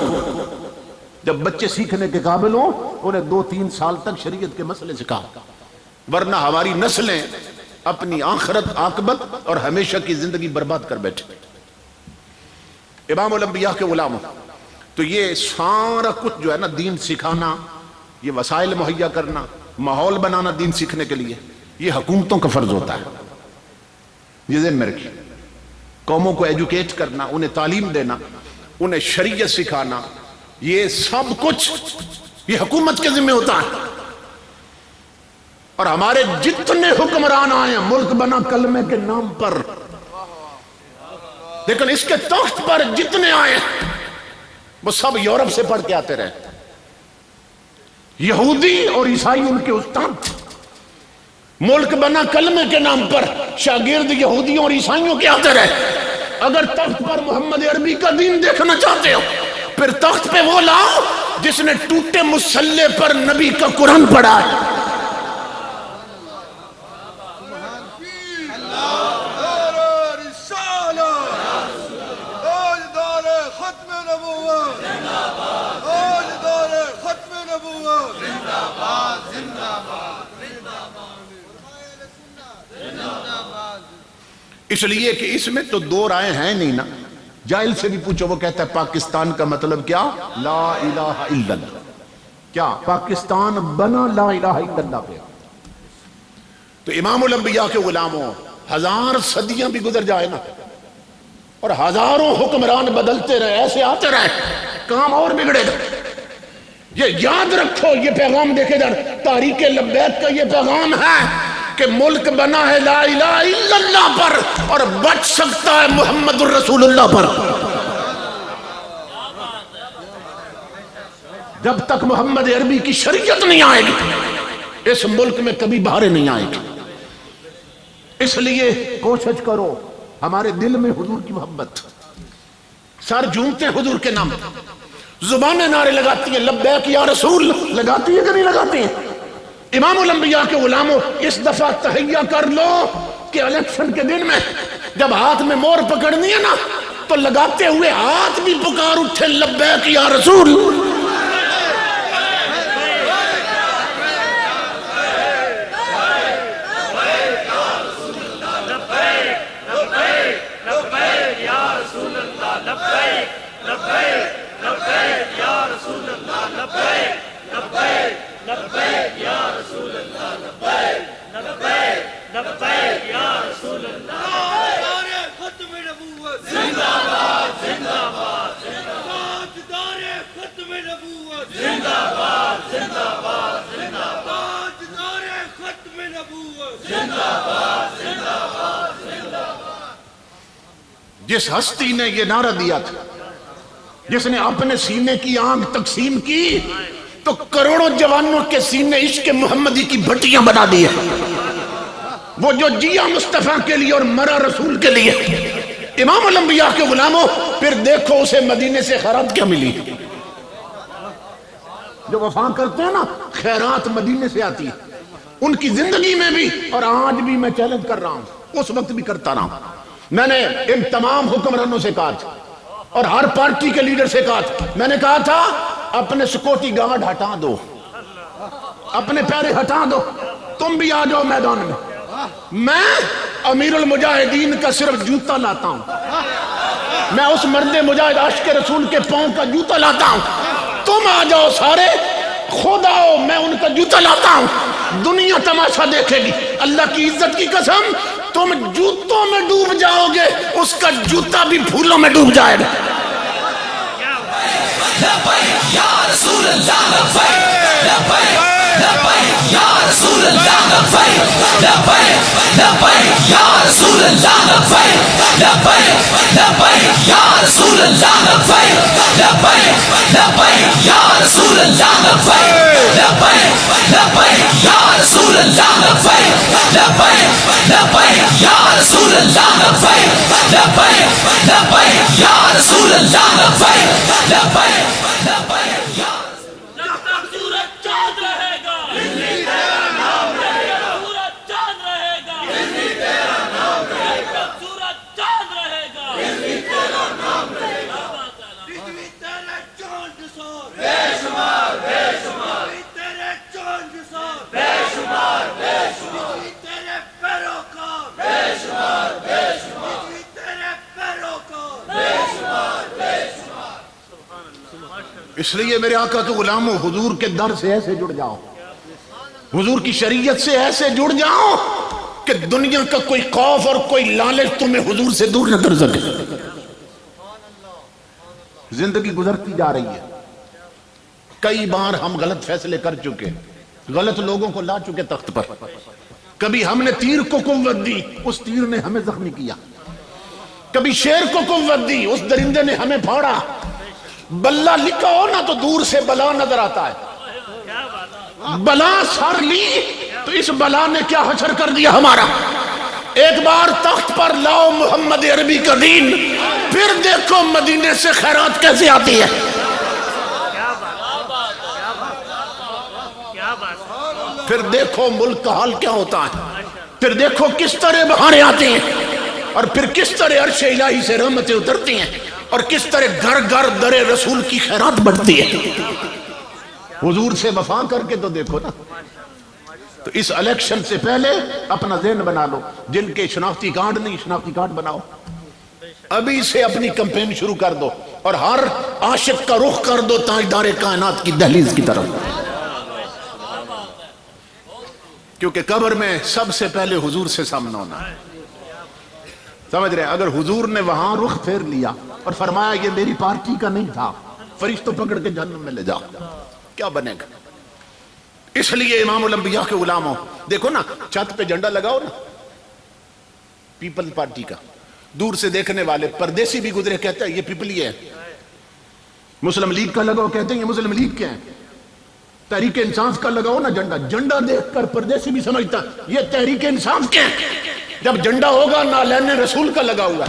جب بچے سیکھنے کے قابل ہوں انہیں 2-3 سال تک شریعت کے مسئلے سکھاؤ، ورنہ ہماری نسلیں اپنی آخرت عاقبت اور ہمیشہ کی زندگی برباد کر بیٹھے. امام الانبیاء کے غلام. تو یہ سارا کچھ جو ہے نا دین سکھانا، یہ وسائل مہیا کرنا، ماحول بنانا دین سیکھنے کے لیے، یہ حکومتوں کا فرض ہوتا ہے. یہ ذہن میں رکھیے، قوموں کو ایجوکیٹ کرنا، انہیں تعلیم دینا، انہیں شریعت سکھانا، یہ سب کچھ یہ حکومت کے ذمہ ہوتا ہے. اور ہمارے جتنے حکمران آئے ہیں ملک بنا کلمے کے نام پر، لیکن اس کے تخت پر جتنے آئے ہیں وہ سب یورپ سے پڑھ کے آتے رہے. یہودی اور عیسائی ان کے استاد. ملک بنا کلمے کے نام پر شاگرد یہودیوں اور عیسائیوں کے آتے رہے. اگر تخت پر محمد عربی کا دین دیکھنا چاہتے ہو پھر تخت پہ وہ لاؤ جس نے ٹوٹے مسلح پر نبی کا قرآن پڑھا ہے. اس لیے کہ اس میں تو دو رائے ہیں نہیں نا. جاہل سے بھی پوچھو وہ کہتا ہے پاکستان کا مطلب کیا؟ لا الہ الا اللہ. کیا پاکستان بنا لا الہ الا اللہ پہ. تو امام الانبیاء کے غلاموں 1000 صدیاں بھی گزر جائے نا اور ہزاروں حکمران بدلتے رہے، ایسے آتے رہے، کام اور بگڑے گا. یہ یاد رکھو، یہ پیغام دیکھے جا تاریخ لبیک کا یہ پیغام ہے کہ ملک بنا ہے لا الہ الا اللہ پر اور بچ سکتا ہے محمد الرسول اللہ پر. جب تک محمد عربی کی شریعت نہیں آئے گی اس ملک میں کبھی بہاریں نہیں آئے گی. اس لیے کوشش کرو ہمارے دل میں حضور کی محبت، سر جھومتے ہیں حضور کے نام، زبانیں نعرے لگاتی ہیں لبیک یا رسول، لگاتی ہے کہ نہیں لگاتی ہیں؟ امام الانبیاء کے غلاموں اس دفعہ تہیہ کر لو کہ الیکشن کے دن میں جب ہاتھ میں مور پکڑنی ہے نا تو لگاتے ہوئے ہاتھ بھی پکار اٹھے لبیک یا رسول. جس ہستی نے یہ نعرہ دیا تھا، جس نے اپنے سینے کی آنکھ تقسیم کی تو کروڑوں جوانوں کے سینے عشق محمدی کی بھٹیاں بنا دی ہے. وہ جو جیا مصطفیٰ کے لیے اور مرا رسول کے لیے. امام الانبیاء کے غلاموں پھر دیکھو اسے مدینے سے خیرات کیا ملی. جو وفا کرتے ہیں نا خیرات مدینے سے آتی ہے. ان کی زندگی میں بھی اور آج بھی میں چیلنج کر رہا ہوں، اس وقت بھی کرتا رہا ہوں. میں نے ان تمام حکمرانوں سے کہا تھا اور ہر پارٹی کے لیڈر سے کہا تھا، میں نے کہا تھا اپنے سیکورٹی گارڈ ہٹا دو، اپنے پیرے ہٹا دو، تم بھی آ جاؤ میدان میں. میں امیر المجاہدین کا صرف جوتا لاتا ہوں، میں اس مرد مجاہد عاشق رسول کے پاؤں کا جوتا لاتا ہوں. تم آ جاؤ سارے، خود آؤ، میں ان کا جوتا لاتا ہوں. دنیا تماشا دیکھے گی. اللہ کی عزت کی قسم تم جوتوں میں ڈوب جاؤ گے، اس کا جوتا بھی پھولوں میں ڈوب جائے گا. لبیک یا رسول اللہ، لبیک لبیک یا رسول اللہ، لبیک لبیک یا رسول اللہ، لبیک لبیک یا رسول اللہ، لبیک لبیک یا رسول اللہ، لبیک لبیک یا رسول اللہ، لبیک لبیک یا رسول اللہ، لبیک لبیک یا رسول اللہ، لبیک لبیک یا اس لیے میرے آقا کے غلاموں حضور کے در سے ایسے جڑ جاؤ، حضور کی شریعت سے ایسے جڑ جاؤ کہ دنیا کا کوئی خوف اور کوئی لالچ تمہیں حضور سے دور نہ کر سکے. زندگی گزرتی جا رہی ہے، کئی بار ہم غلط فیصلے کر چکے، غلط لوگوں کو لا چکے تخت پر. کبھی ہم نے تیر کو قوت دی، اس تیر نے ہمیں زخمی کیا. کبھی شیر کو قوت دی، اس درندے نے ہمیں پھاڑا. بلا لکھا ہو نا تو دور سے بلا نظر آتا ہے. بلا سر لی تو اس بلا نے کیا حشر کر دیا ہمارا. ایک بار تخت پر لاؤ محمد عربی کا دین، پھر دیکھو مدینے سے خیرات کیسے آتی ہے. پھر دیکھو ملک کا حال کیا ہوتا ہے. پھر دیکھو کس طرح بہاریں آتی ہیں اور پھر کس طرح عرش الہی سے رحمتیں اترتی ہیں اور کس طرح گھر گھر در رسول کی خیرات بڑھتی ہے. حضور سے وفا کر کے تو دیکھو نا. تو اس الیکشن سے پہلے اپنا ذہن بنا لو، جن کے شناختی کارڈ نہیں شناختی کارڈ بناؤ. ابھی سے اپنی کمپین شروع کر دو اور ہر عاشق کا رخ کر دو تاجدار کائنات کی دہلیز کی طرف. کیونکہ قبر میں سب سے پہلے حضور سے سامنا ہونا ہے. سمجھ رہے ہیں؟ اگر حضور نے وہاں رخ پھیر لیا اور فرمایا یہ میری پارٹی کا نہیں تھا، فرشتوں پکڑ کے جہنم میں لے جاؤ، کیا بنے گا؟ اس لیے امام الانبیاء کے غلاموں دیکھو نا، چھت پہ جھنڈا لگاؤ نا پیپل پارٹی کا، دور سے دیکھنے والے پردیسی بھی گزرے کہتا ہے یہ پیپلی ہے. مسلم لیگ کا لگاؤ، کہتے ہیں یہ مسلم لیگ کیا ہے؟ تحریک انصاف کا لگاؤ نا جھنڈا، جھنڈا دیکھ کر پردیسی بھی سمجھتا یہ تحریک انصاف کیا ہے۔ جب جھنڈا ہوگا نالین رسول کا لگا ہوا،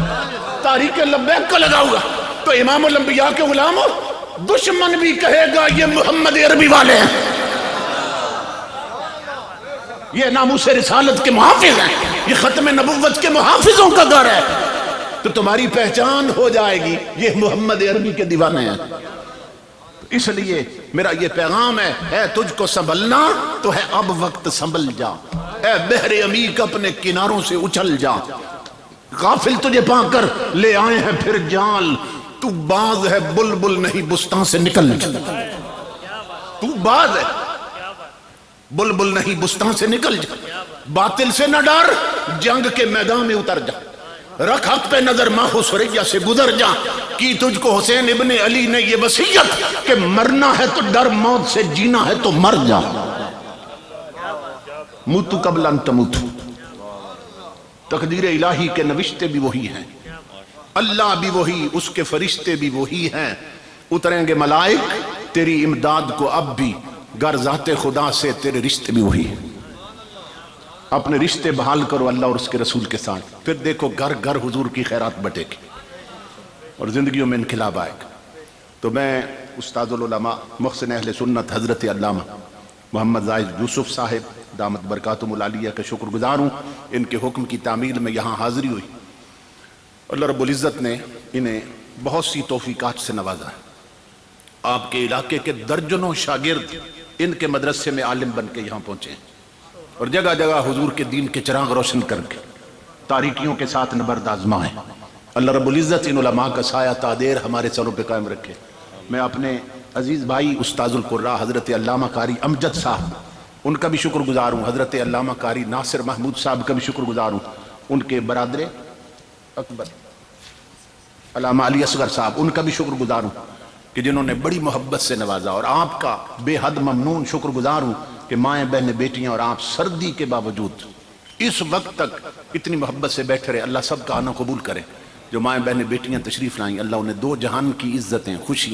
تحریک لبیک کا لگا ہوا، تو امام الانبیاء کے غلام ہو، دشمن بھی کہے گا یہ محمد عربی والے ہیں، یہ ناموس رسالت کے محافظ ہیں، یہ ختم نبوت کے محافظوں کا گھر ہے، تو تمہاری پہچان ہو جائے گی یہ محمد عربی کے دیوانے ہیں۔ اس لیے میرا یہ پیغام ہے تجھ کو سنبھلنا تو ہے اب وقت، سنبھل جا اے بحر عمیق اپنے کناروں سے اچھل جا، غافل تجھے پا کر لے آئے ہیں پھر جال، تو باز ہے بلبل نہیں بستان سے نکل جا، تو باز ہے بلبل نہیں بستان سے نکل جا، باطل سے نہ ڈر جنگ کے میدان میں اتر جا، رکھ حق پہ نظر ماہ و سریا سے گزر جا، کی تجھ کو حسین ابن علی نے یہ وصیت کہ مرنا ہے تو ڈر موت سے، جینا ہے تو مر جا، موتو قبل ان تموتو۔ تقدیر الہی کے نوشتے بھی وہی ہیں، اللہ بھی وہی، اس کے فرشتے بھی وہی ہیں، اتریں گے ملائک تیری امداد کو اب بھی، گر ذات خدا سے تیرے رشتے بھی وہی ہیں۔ اپنے رشتے بحال کرو اللہ اور اس کے رسول کے ساتھ، پھر دیکھو گھر گھر حضور کی خیرات بٹے گی اور زندگیوں میں انقلاب آئے گا۔ تو میں استاد العلماء محسن اہل سنت حضرت علامہ محمد زاہد یوسف صاحب دامت برکاتہم العالیہ کا شکر گزار ہوں، ان کے حکم کی تعمیل میں یہاں حاضری ہوئی، اللہ رب العزت نے انہیں بہت سی توفیقات سے نوازا ہے۔ آپ کے علاقے کے درجنوں شاگرد ان کے مدرسے میں عالم بن کے یہاں پہنچے ہیں اور جگہ جگہ حضور کے دین کے چراغ روشن کر کے تاریکیوں کے ساتھ نبرد آزمائیں۔ اللہ رب العزت ان علماء کا سایہ تا دیر ہمارے سروں پہ قائم رکھے۔ میں اپنے عزیز بھائی استاذ القراء حضرت علامہ قاری امجد صاحب ان کا بھی شکر گزار ہوں، حضرت علامہ قاری ناصر محمود صاحب کا بھی شکر گزار ہوں، ان کے برادر اکبر علامہ علی اصغر صاحب ان کا بھی شکر گزار ہوں کہ جنہوں نے بڑی محبت سے نوازا، اور آپ کا بے حد ممنون شکر گزار ہوں کہ مائیں بہنیں بیٹیاں اور آپ سردی کے باوجود اس وقت تک اتنی محبت سے بیٹھے رہے۔ اللہ سب کا آنا قبول کرے۔ جو مائیں بہنیں بیٹیاں تشریف لائیں، اللہ انہیں دو جہان کی عزتیں، خوشیاں